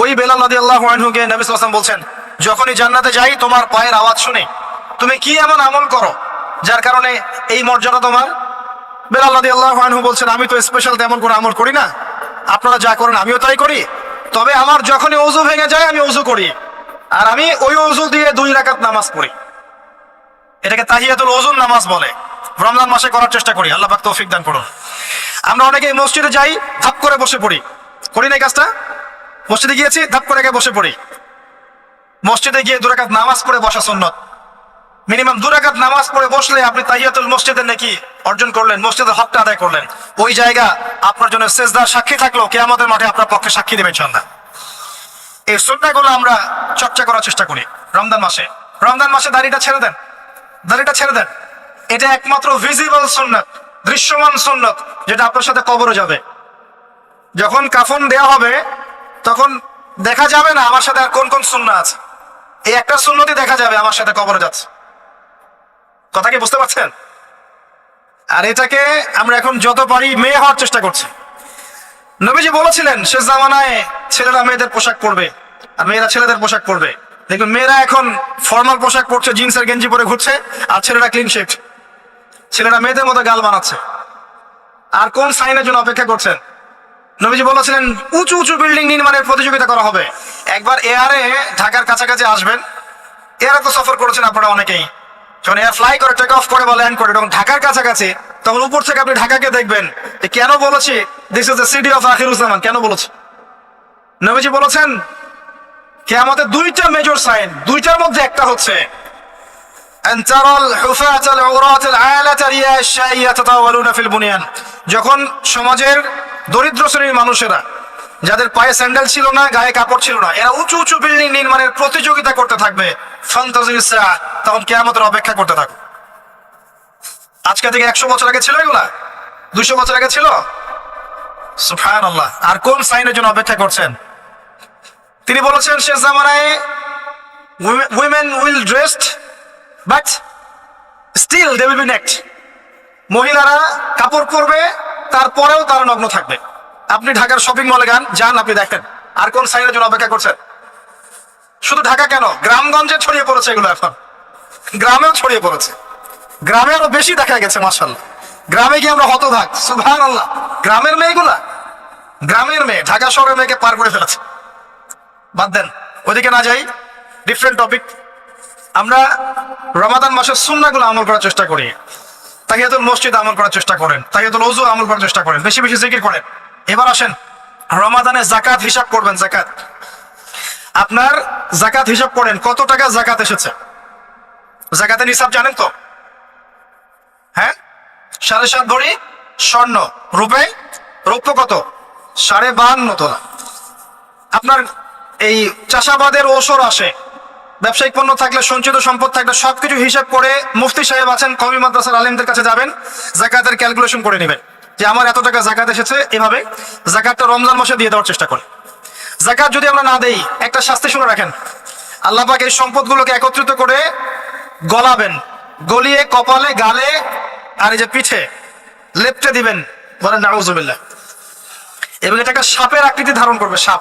ওই বেলাল রাদিয়াল্লাহু আনহুকে নবী সাল্লাল্লাহু আলাইহি ওয়াসাল্লাম বলছেন, যখনই জান্নাতে যাই তোমার পায়ের আওয়াজ শুনে, তুমি কি এমন আমল করো যার কারণে এই মর্যাদা তোমার? বেলাল রাদিয়াল্লাহু আনহু বলছেন, আমি তো স্পেশাল তেমন কোনো আমল করি না, আপনারা যা করেন আমিও তাই করি, তবে আমার যখনই ওযু ভেঙে যায় আমি ওযু করি, আর আমি ওই ওযু দিয়ে 2 রাকাত নামাজ পড়ি। এটাকে তাহিয়াতুল ওযুর নামাজ বলে। রমজান মাসে করার চেষ্টা করি, আল্লাহ পাক তৌফিক দান করুন। আমরা অনেকেই মসজিদে যাই, ধাপ করে বসে পড়ি, করি না এই কাজটা? মসজিদে গিয়েছি, ধাপ করে বসে পড়ি। মসজিদে গিয়ে 2 রাকাত নামাজ পড়ে বসা সুন্নাত। মিনিমাম 2 রাকাত নামাজ পড়ে বসলে আপনি তাহিয়াতুল মসজিদের নেকি অর্জন করলেন, মসজিদের হকটা আদায় করলেন। ওই জায়গা আপনার জন্য সেজদার সাক্ষী থাকলো, কিয়ামতের মাঠে আপনার পক্ষে সাক্ষী দেবে ইনশাআল্লাহ। এই সুন্নাহগুলো আমরা চর্চা করার চেষ্টা করি রমজান মাসে। রমজান মাসে দাড়িটা ছেড়ে দেন, দাড়িটা ছেড়ে দেন। এটা একমাত্র ভিজিবল সুন্নাত, দৃশ্যমান সুন্নাত, যেটা আপনার সাথে কবরে যাবে। যখন কাফন দেয়া হবে তখন দেখা যাবে না আমার সাথে আর কোন কোন সুন্নাহ আছে, এই একটা সুন্নতই দেখা যাবে আমার সাথে কবরে যাচ্ছে। কথা কি বুঝতে পারছেন? আর এটাকে আমরা এখন যত পারি মেয়ে হওয়ার চেষ্টা করছি। নবীজি বলেছিলেন শেষ জামানায় ছেলেরা মেয়েদের পোশাক পরবে আর মেয়েরা ছেলেদের পোশাক পরবে। দেখুন মেয়েরা এখন ফর্মাল পোশাক পরছে, জিন্সের গেঞ্জি পরে ঘুরছে, আর ছেলেরা ক্লিন শেভ। ছেলেরা মেয়েদের মতো গাল বানাচ্ছে। আর কোন সাইনের জন্য অপেক্ষা করছেন? নবীজি বলেছিলেন উঁচু উঁচু বিল্ডিং নির্মাণের প্রতিযোগিতা করা হবে। একবার এয়ারে ঢাকার কাছাকাছি আসবেন, এয়ারে তো সফর করেছেন আপনারা অনেকেই, যখন এয়ার ফ্লাই করে, টেক অফ করে বা ল্যান্ড করে, তখন ঢাকার কাছাকাছি, তখন উপর থেকে আপনি ঢাকাকে দেখবেন। কেন বলেছি this is the city of Akhiruzzaman, কেন বলেছে? নবীজি বলেছেন কিয়ামতের 2টা মেজর সাইন, 2টার মধ্যে একটা হচ্ছে যখন সমাজের দরিদ্র শ্রেণীর মানুষেরা, যাদের পায়ে স্যান্ডেল ছিল না, গায়ে কাপড় ছিল না, এরা উঁচু উঁচু বিল্ডিং নির্মাণের প্রতিযোগিতা করতে থাকবে, তখন কিয়ামতের অপেক্ষা করতে থাকবে। আজকে থেকে 100 বছর আগে ছিল এগুলা? 200 বছর আগে ছিল? সুবহানাল্লাহ। আর কোন সাইনের জন্য অপেক্ষা করছেন? তিনি বলেছেন শেষ জামানায় women will dressed but still they will be naked. মহিলারা কাপড় পরবে, তারপরেও তারা নগ্ন থাকবে। আপনি ঢাকার শপিং মলে যান, আপনি দেখেন আর কোন সাইনের জন্য অপেক্ষা করছেন? শুধু ঢাকা কেন, গ্রামগঞ্জে ছড়িয়ে পড়েছে এগুলো, এখন গ্রামেও ছড়িয়ে পড়েছে। গ্রামে আরো বেশি দেখা গেছে মাশাআল্লাহ। গ্রামে গিয়ে আমরা হতভাগ, সুবহানাল্লাহ। গ্রামের মেয়েগুলা, গ্রামের মেয়ে ঢাকা শহরের মেয়েকে পার করে ফেলেছে। বাদ দেন, ওইদিকে না যাই, ডিফারেন্ট টপিক। আমরা রমাদান মাসের সুন্নাহগুলো আমল করার চেষ্টা করি। তাহিয়াতুল মসজিদ আমল করার চেষ্টা করেন, তাহিয়াতুল ওযু আমল করার চেষ্টা করেন, বেশি বেশি জিকির করেন। এবার আসেন, রমাদানে যাকাত হিসাব করবেন। যাকাত, আপনার যাকাত হিসাব করেন, কত টাকা যাকাত এসেছে। যাকাতের হিসাব জানেন তো? হ্যাঁ, 7.5 ভরি স্বর্ণ, রৌপ্য কত? 52.5 তোলা। আপনার এই চাষাবাদের ওসর আসে, ব্যবসায়িক পণ্য থাকলে, সঞ্চিত সম্পদ থাকলে সবকিছু হিসাব করে মুফতি সাহেব আছেন, কওমি মাদ্রাসার আলেমদের কাছে যাবেন, যাকাতের ক্যালকুলেশন করে নেবেন যে আমার এত টাকা যাকাত এসেছে। এভাবে যাকাতটা রমজান মাসে দিয়ে দেওয়ার চেষ্টা করে। যাকাত যদি আমরা না দেই, একটা শাস্তি শুনে রাখেন, আল্লাহ পাক এই সম্পদগুলোকে একত্রিত করে গলাবেন, গলিয়ে কপালে, গালে আর এই যে পিঠে লেপটে দিবেন, বলেন নাউজুবিল্লাহ। এবং এটা একটা সাপের আকৃতি ধারণ করবে, সাপ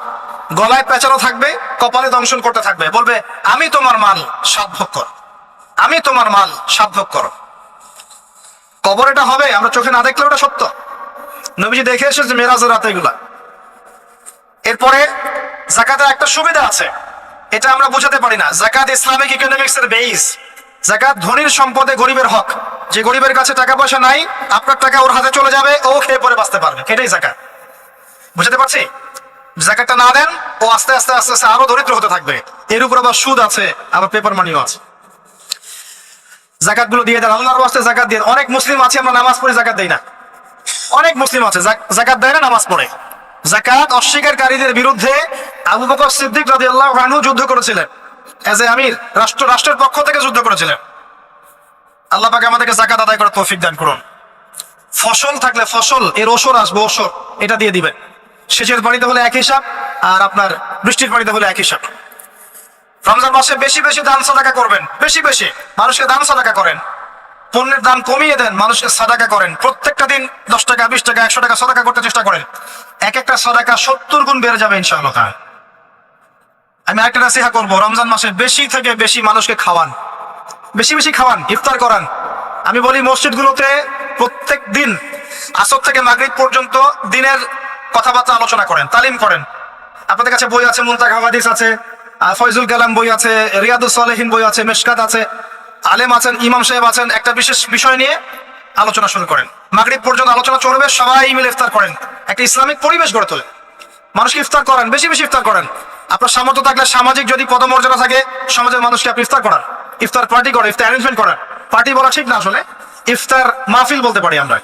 গলায় পেঁচানো থাকবে, কপালে দংশন করতে থাকবে, বলবে আমি তোমার মাল সাতভোগ কর, আমি তোমার মাল সাতভোগ কর। কবর এটা হবে, আমরা চোখে না দেখলে ওটা সত্য। নবীজি দেখে এসেছে মেরাজের রাতে এগুলা। এরপরে যাকাতের একটা সুবিধা আছে, এটা আমরা বোঝাতে পারি না। যাকাত ইসলামিক ইকোনমিক্স এর বেস। যাকাত ধনীর সম্পদে গরিবের হক। যে গরিবের কাছে টাকা পয়সা নাই, আপনার টাকা ওর হাতে চলে যাবে, ও খেয়ে পরে বাঁচতে পারবে, এটাই যাকাত। বুঝতে পারছি? যাকাতটা না দেন, ও আস্তে আস্তে আস্তে আস্তে আরো দরিদ্র হতে থাকবে। এর উপর আবার সুদ আছে, আবার পেপার মানিও আছে। যাকাত গুলো দিয়ে দেন, আল্লাহর ওয়াস্তে যাকাত দিয়ে। অনেক মুসলিম আছে আমরা নামাজ পড়ে যাকাত দেই না। অনেক মুসলিম আছে যাকাত দেয় না, নামাজ পড়ে। যাকাত অস্বীকারীদের বিরুদ্ধে আবু বকর সিদ্দিক রাদিয়াল্লাহু আনহু যুদ্ধ করেছিলেন, এজ এ আমির, রাষ্ট্রের পক্ষ থেকে যুদ্ধ করেছিলেন। আল্লাহ পাক আমাদেরকে যাকাত আদায় করার তৌফিক দান করুন। ফসল থাকলে ফসল এর ওসর আসবে, ওসর এটা দিয়ে দিবেন। সেচের পানিতে হলে এক হিসাব, আর আপনার বৃষ্টির পানিতে হলে এক হিসাব। রমজান মাসে বেশি বেশি দান সাদাকা করবেন, বেশি বেশি মানুষকে দান সাদাকা করেন। পণ্যের দাম কমিয়ে দেন, মানুষকে সাদাকা করেন। প্রত্যেকটা দিন 10 টাকা, 20 টাকা, 100 টাকা সাদাকা করতে চেষ্টা করেন। এক একটা সাদাকা 70 গুণ বেড়ে যাবে ইনশাআল্লাহ। আমি একটা নাসিহা করবো, রমজান মাসে বেশি থেকে বেশি মানুষকে খাওয়ান, বেশি বেশি খাওয়ান, ইফতার করান। আমি বলি মসজিদগুলোতে প্রত্যেক দিন আসর থেকে মাগরিব পর্যন্ত দিনের কথাবার্তা আলোচনা করেন, তালিম করেন। আপনাদের কাছে বই আছে, মুনতাকা হাদিস আছে, ফয়জুল কালাম বই আছে, রিয়াদুস সালেহিন বই আছে, মেশকাত আছে, আলেম আছেন, ইমাম সাহেব আছেন। একটা বিশেষ বিষয় নিয়ে আলোচনা শুরু করেন, মাগরিব পর্যন্ত আলোচনা চলবে, সবাই মিলে ইফতার করেন। একটা ইসলামিক পরিবেশ গড়ে তোলেন, মানুষকে ইফতার করেন, বেশি বেশি ইফতার করেন। আপনার সামর্থ্য থাকলে, সামাজিক যদি পদমর্যাদা থাকে, সমাজের মানুষকে আপনি ইফতার করান, ইফতার পার্টি করেন, ইফতার অ্যারেঞ্জমেন্ট করেন। পার্টি বলা ঠিক না, আসলে ইফতার মাহফিল বলতে পারি আমরা।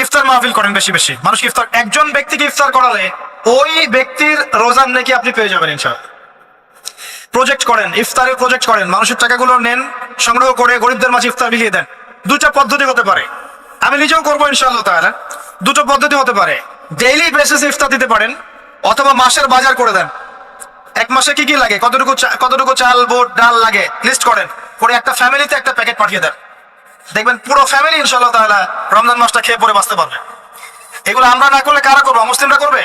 ইফতার মাহফিল করেন বেশি বেশি, মানুষকে ইফতার। একজন ব্যক্তিকে ইফতার করালে ওই ব্যক্তির রোজার নেকি আপনি পেয়ে যাবেন ইনশাআল্লাহ। প্রজেক্ট করেন, ইফতারের প্রজেক্ট করেন, মানুষের টাকাগুলো নেন, সংগ্রহ করে গরিবদের মাঝে ইফতার বিলিয়ে দেন। দুটা পদ্ধতি হতে পারে, আমি নিজেও করবো ইনশাআল্লাহ তাআলা। দুটো পদ্ধতি হতে পারে, ডেইলি বেসিসে ইফতার দিতে পারেন, অথবা মাসের বাজার করে দেন। এক মাসে কি কি লাগে, কতটুকু চাল, বুট, ডাল লাগে লিস্ট করেন, করে একটা ফ্যামিলিতে একটা প্যাকেট পাঠিয়ে দেন। দেখবেন পুরো ফ্যামিলি ইনশাআল্লাহ তাআলা রমজান মাসটা খেয়ে পরে বাঁচতে পারবে। এগুলো আমরা না করলে কারা করবো? অমুসলিমরা করবে।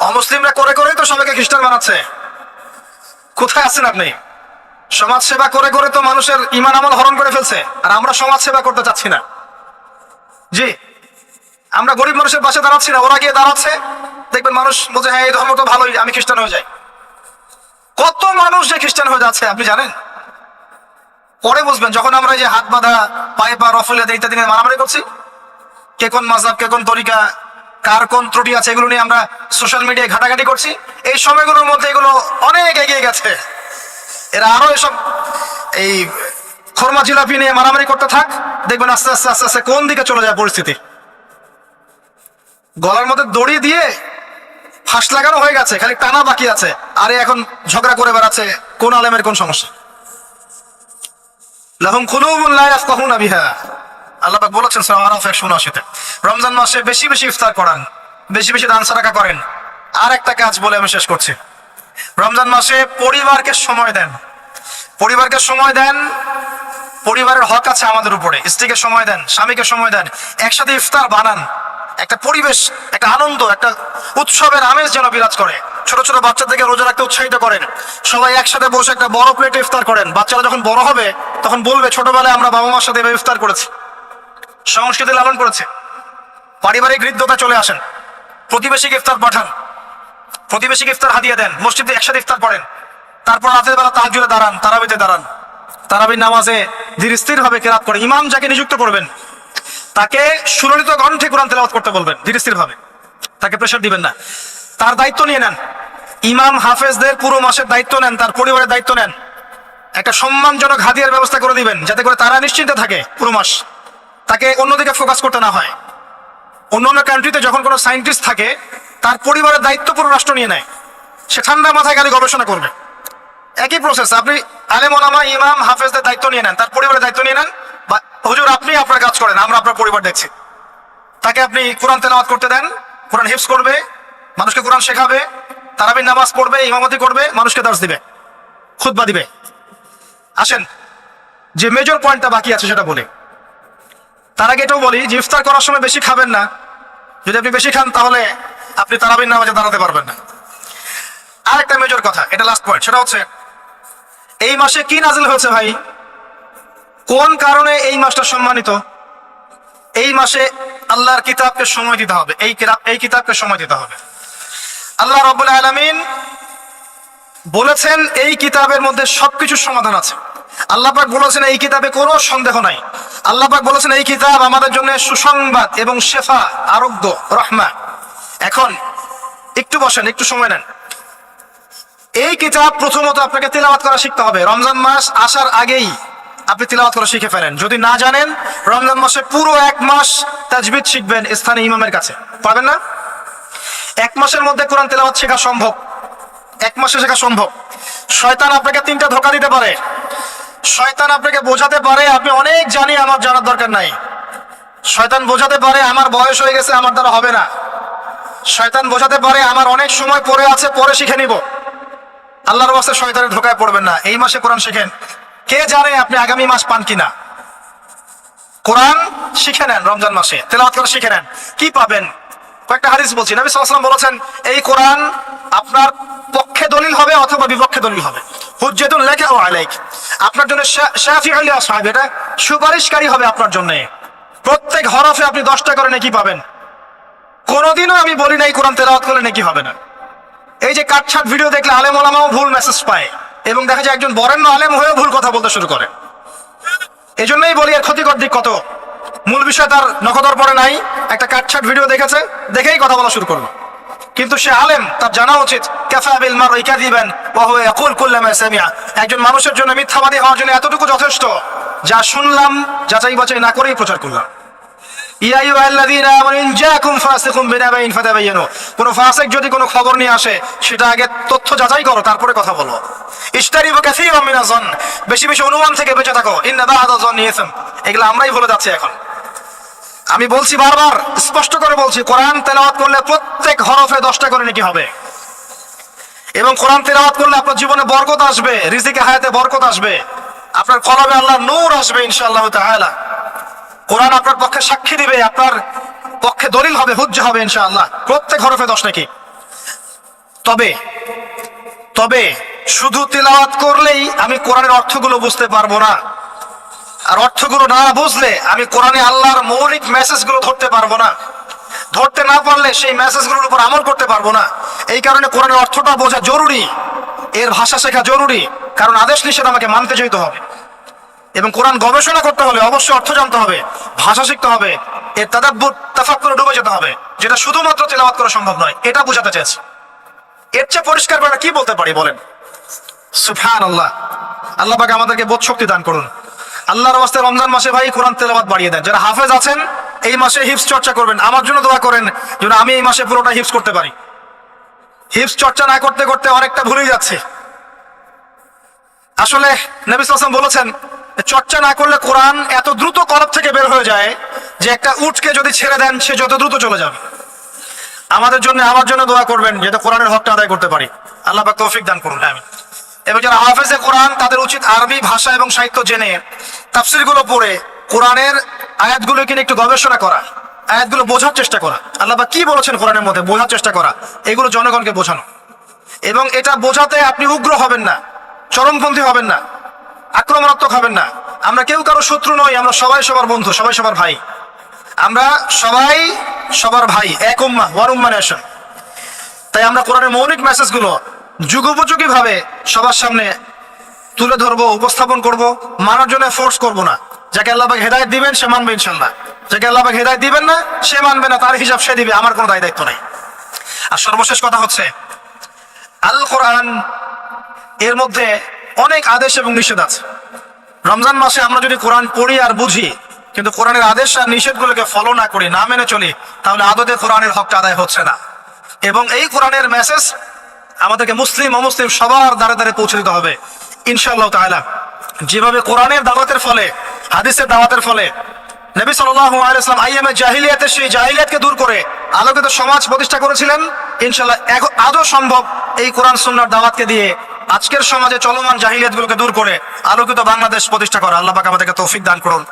অমুসলিমরা করে করেই তো সবাইকে খ্রিস্টান বানাচ্ছে। কোথায় আছেন আপনি? সমাজ সেবা করে করে তো মানুষের ঈমান আমল হরণ করে ফেলছে, আর আমরা সমাজ সেবা করতে চাচ্ছি না। জি, আমরা গরিব মানুষের পাশে দাঁড়াচ্ছি না, ওরা গিয়ে দাঁড়াচ্ছে। দেখবেন মানুষ বলছে হ্যাঁ এই ধর্ম তো ভালোই, আমি খ্রিস্টান হয়ে যাই। কত মানুষ যে খ্রিস্টান হয়ে যাচ্ছে আপনি জানেন? পরে বুঝবেন, যখন আমরা যে হাত বাঁধা, পায়ে পা রফলে ইত্যাদি নিয়ে মারামারি করছি, কে কোন মাযহাব, কে কোন তরিকা, কার কোন ত্রুটি আছে, এগুলো নিয়ে আমরা সোশ্যাল মিডিয়ায় ঘাটাঘাটি করছি। এই সময়গুলোর মধ্যে এগুলো অনেক এগিয়ে গেছে। এরা আরো এসব এই খরমা জিলাপি নিয়ে মারামারি করতে থাক, দেখবেন আস্তে আস্তে আস্তে আস্তে কোন দিকে চলে যায় পরিস্থিতি। গলার মধ্যে দড়ি দিয়ে ফাঁস লাগানো হয়ে গেছে, খালি টানা বাকি আছে। আরে এখন ঝগড়া করে বেড়াচ্ছে কোন আলেমের কোন সমস্যা। লাহুম কুলুবুন লা ইয়াফকাহুনা বিহা, আল্লাহ পাক বলেছেন সূরা আরাফ 179-তে। রমজান মাসে বেশি বেশি ইফতার করান, বেশি বেশি দান সাদাকা করেন। আর একটা কাজ বলে আমি শেষ করছি, রমজান মাসে পরিবারকে সময় দেন। পরিবারকে সময় দেন, পরিবারের হক আছে আমাদের উপরে, স্ত্রীকে সময় দেন, স্বামীকে সময় দেন, একসাথে ইফতার বানান, একটা পরিবেশ, একটা আনন্দ, একটা উৎসবের আমেজ যেন বিরাজ করে। ছোট ছোট বাচ্চাদেরকে রোজা রাখতে উৎসাহিত করেন, সবাই একসাথে বসে একটা বড় প্লেটে ইফতার করেন। বাচ্চারা যখন বড় হবে তখন বলবে ছোটবেলায় আমরা বাবা মার সাথে এভাবে ইফতার করেছি, সংস্কৃতি লালন করেছে। পারিবারিক হৃদ্যতা চলে আসেন, প্রতিবেশীকে ইফতার পাঠান, প্রতিবেশীকে ইফতার হাদিয়া দেন, মসজিদে একসাথে ইফতার করেন, তারপর রাতের বেলা তাহাজ্জুদে দাঁড়ান, তারাবিতে দাঁড়ান, তারাবির নামাজে ধীর স্থির ভাবে কেরাত করে। ইমাম যাকে নিযুক্ত করবেন তাকে সুললিত কণ্ঠে কোরআন তেলাওয়াত করতে বলবেন, ধীর স্থির ভাবে, তাকে প্রেশার দিবেন না। তার দায়িত্ব নিয়ে নেন, ইমাম হাফেজদের পুরো মাসের দায়িত্ব নেন, তার পরিবারের দায়িত্ব নেন। একটা সম্মানজনক হাদিয়ার ব্যবস্থা করে দিবেন যাতে করে তারা নিশ্চিন্তে থাকে পুরো মাস, তাকে অন্যদিকে ফোকাস করতে না হয়। অন্য অন্য কান্ট্রিতে যখন কোনো সায়েন্টিস্ট থাকে তার পরিবারের দায়িত্ব পুরো রাষ্ট্র নিয়ে নেয়, সে ঠান্ডা মাথায় খালি গবেষণা করবে। একই প্রসেস, আপনি আলেম ওলামা ইমাম হাফেজদের দায়িত্ব নিয়ে নেন, তার পরিবারের দায়িত্ব নিয়ে নেন। হুজুর আপনি আপনার কাজ করেন, আমরা আপনার পরিবার দেখছি। তাকে আপনি কোরআন তেলাওয়াত করতে দেন, কোরআন হিফজ করবে, মানুষকে কোরআন শেখাবে, তারাবির নামাজ পড়বে, ইমামতি করবে, মানুষকে দার্স দিবে, খুতবা দিবে। আসেন যে মেজর পয়েন্টটা বাকি আছে সেটা বলি। তার আগে এটাও বলি যে ইফতার করার সময় বেশি খাবেন না। যদি আপনি বেশি খান তাহলে আপনি তারাবির নামাজে দাঁড়াতে পারবেন না। আর একটা মেজর কথা, এটা লাস্ট পয়েন্ট, সেটা হচ্ছে এই মাসে কি নাজিল হয়েছে ভাই, কোন কারণে এই মাসটা সম্মানিত। এই মাসে আল্লাহর কিতাবকে সময় দিতে হবে, এই কিতাবকে সময় দিতে হবে। আল্লাহ রাব্বুল আলামিন বলেছেন এই কিতাবের মধ্যে সবকিছুর সমাধান আছে। আল্লাহ পাক বলেছেন এই কিতাবে কোনো সন্দেহ নাই। আল্লাহ পাক বলেছেন এই কিতাব আমাদের জন্য সুসংবাদ এবং শেফা, আরোগ্য, রহমা। এখন একটু বসেন, একটু সময় নেন। এই কিতাব প্রথমত আপনাকে তিলাওয়াত করা শিখতে হবে। রমজান মাস আসার আগেই আপনি তিলাওয়াত করা শিখে ফেলেন। যদি না জানেন রমজান মাসে পুরো 1 মাস তাজবিদ শিখবেন স্থানীয় ইমামের কাছে, পারবেন না? 1 মাসের মধ্যে কোরআন তেলাওয়াত শেখা সম্ভব, 1 মাসে শেখা সম্ভব। শয়তান আপনাকে 3টা ধোঁকা দিতে পারে। শয়তান আপনাকে বোঝাতে পারে আপনি অনেক জানি, আমার জানার দরকার নাই। শয়তান বোঝাতে পারে আমার বয়স হয়ে গেছে, আমার দ্বারা হবে না। শয়তান বোঝাতে পারে আমার অনেক সময় পড়ে আছে, পরে শিখে নিব। আল্লাহর ওয়াস্তে শয়তানের ধোঁকায় পড়বেন না। এই মাসে কোরআন শিখেন, কে জানে আপনি আগামী মাস পান কিনা। কোরআন শিখে নেন, রমজান মাসে তেলাওয়াত করে শিখে নেন। কি পাবেন? কয়েকটা হাদিস বলছি। নবী সাল্লাল্লাহু আলাইহি ওয়াসাল্লাম বলেছেন এই কোরআন আপনার পক্ষে দলিল হবে অথবা বিপক্ষে দলিল হবে। হুজ্জাতুন লাকা ওয়া আলাইক, আপনার জন্য শাফিউল লি আসহাব, এটা সুপারিশকারী হবে আপনার জন্য। প্রত্যেক হরফে আপনি 10টা করে নেকি পাবেন। কোনোদিনও আমি বলি নাই কোরআন তেলাওয়াত করলে নেকি হবে না। এই যে কাটছাট ভিডিও দেখলে আলেম ওলামাও ভুল মেসেজ পায়, এবং দেখা যায় একজন বরেণ্য আলেম হয়েও ভুল কথা বলতে শুরু করে। এই জন্যই বলি এর ক্ষতিকর দিক কত। মূল বিষয় তার নখদর পড়ে নাই, একটা কাটছাট ভিডিও দেখেছে, দেখেই কথা বলা শুরু করলো। কিন্তু সে আলেম, তার জানা উচিত কাফা বিল মারই কাযিবান ওয়া হুয়া ইয়াকুল কুল্লামা সামিআ। একজন মানুষের জন্য মিথ্যাবাদী হওয়ার জন্য এতটুকু যথেষ্ট, যা শুনলাম যাচাই বাছাই না করেই প্রচার করলাম। ইয়া আইয়ুহাল্লাযীনা আমানু ইন জাআকুম ফাসিকুম বিনাবাইন ফাতাবায়ানু, কোন ফাসিক যদি কোনো খবর নিয়ে আসে সেটা আগে তথ্য যাচাই করো, তারপরে কথা বলো। ইশতারিবু কাসীরাম মিনাজ যন, বেশি বেশি অনুমান থেকে বেঁচে থাকো। ইন্না বা'দা যন্নি ইসম, এগুলো আমরাই ভুলে যাচ্ছি এখন। আমি বলছি বারবার, স্পষ্ট করে বলছি, কোরআন তেলাওয়াত করলে প্রত্যেক হরফে 10টা করে নেকি হবে। এবং কোরআন তেলাওয়াত করলে আপনার জীবনে বরকত আসবে, রিজিকে হায়াতে বরকত আসবে, আপনার কলবে আল্লাহর নূর আসবে ইনশাআল্লাহ তাআলা। কোরআন আপনার পক্ষে সাক্ষী দিবে, আপনার পক্ষে দলিল হবে, হুজ্জা হবে ইনশাআল্লাহ। প্রত্যেক হরফে 10 নাকি। তবে শুধু তিলাওয়াত করলেই আমি কোরআনের অর্থগুলো বুঝতে পারবো না। আর অর্থগুলো না বুঝলে আমি কোরআনে আল্লাহর মৌলিক মেসেজগুলো ধরতে পারবো না। ধরতে না পারলে সেই মেসেজগুলোর উপর আমল করতে পারবো না। এই কারণে কোরআনের অর্থটা বোঝা জরুরি, এর ভাষা শেখা জরুরি, কারণ আদেশ নিষেধ আমাকে মানতে যেতে হবে। এবং কোরআন গবেষণা করতে হলে অবশ্যই অর্থ জানতে হবে, ভাষা শিখতে হবে, এর তাদাব্বুর তাফাক্কুরে ডুবে যেতে হবে, যেটা শুধুমাত্র তেলাওয়াত করা সম্ভব নয়। এটা বোঝাতে চাইছি। এর চেয়ে পরিষ্কার করে কি বলতে পারি বলেন? সুবহানাল্লাহ। আল্লাহ পাক আমাদেরকে বোধ শক্তি দান করুন। আল্লাহর ওয়াস্তে রমজান মাসে ভাই কোরআন তেলাওয়াত বাড়িয়ে দেন। যারা হাফেজ আছেন এই মাসে হিফজ চর্চা করবেন। আমার জন্য দোয়া করেন যেন আমি এই মাসে পুরোটা হিফজ করতে পারি। হিফজ চর্চা না করতে করতে অনেকটা ভুলেই যাচ্ছে। আসলে নবী সাল্লাল্লাহু আলাইহি ওয়াসাল্লাম বলেছেন চর্চা না করলে কোরআন এত দ্রুত কলব থেকে বের হয়ে যায় যে একটা উটকে যদি ছেড়ে দেন সে যত দ্রুত চলে যাবে। আমার জন্য দোয়া করবেন যাতে কোরআনের হকটা আদায় করতে পারি। আল্লাহ পাক তৌফিক দান করুন। আমিন। এবং যারা হাফেজে কোরআন তাদের উচিত আরবি ভাষা এবং সাহিত্য জেনে তাফসিরগুলো পড়ে কোরআনের আয়াতগুলোকে নিয়ে একটু গবেষণা করা, আয়াতগুলো বোঝার চেষ্টা করা, আল্লাহ পাক কি বলেছেন কোরআনের মধ্যে বোঝার চেষ্টা করা, এগুলো জনগণকে বোঝানো। এবং এটা বোঝাতে আপনি উগ্র হবেন না, চরমপন্থী হবেন না, আক্রমণাত্মক হবেন না। আমরা কেউ কারো শত্রু নই, আমরা সবাই সবার বন্ধু, সবাই সবার ভাই। আমরা সবাই সবার ভাই, এক উম্মাহ ওয়ান উম্মাহ নেশন। তাই আমরা কোরআনের মৌলিক মেসেজগুলো যুগোপযোগী ভাবে সবার সামনে তুলে ধরবো, উপস্থাপন করব, মানার জন্য ফোর্স করব না। যাকে আল্লাহ পাক হেদায়েত দিবেন সে মানবে ইনশাল্লাহ, যাকে আল্লাহ পাক হেদায়েত দিবেন না সে মানবে না, তার হিসাব সে দিবে, আমার কোনো দায় দায়িত্ব নাই। আর সর্বশেষ কথা হচ্ছে, আল কোরআন এর মধ্যে অনেক আদেশ এবং নিষেধ আছে। রমজান মাসে আমরা যদি কোরআন পড়ি আর বুঝি কিন্তু কোরআনের আদেশ আর নিষেধগুলোকে ফলো না করি, না মেনে চলি, তাহলে আদতে কোরআনের হকটা আদায় হচ্ছে না। এবং এই কোরআনের মেসেজ আমাদেরকে মুসলিম অমুসলিম সবার দ্বারে দ্বারে পৌঁছে দিতে হবে ইনশাআল্লাহ তাআলা। যেভাবে কোরআনের দাওয়াতের ফলে, হাদিসের দাওয়াতের ফলে নবী সাল্লাল্লাহু আলাইহি ওয়াসাল্লাম আইয়ামে জাহিলিয়াতের সেই জাহিলিয়াতকে দূর করে আলোকিত সমাজ প্রতিষ্ঠা করেছিলেন, ইনশাআল্লাহ আজও সম্ভব এই কোরআন সুন্নাহর দাওয়াতকে দিয়ে আজকের সমাজে চলমান জাহিলিয়াতগুলোকে দূর করে আলোকিত বাংলাদেশ প্রতিষ্ঠা করা। আল্লাহ পাক আমাদেরকে তৌফিক দান করুন।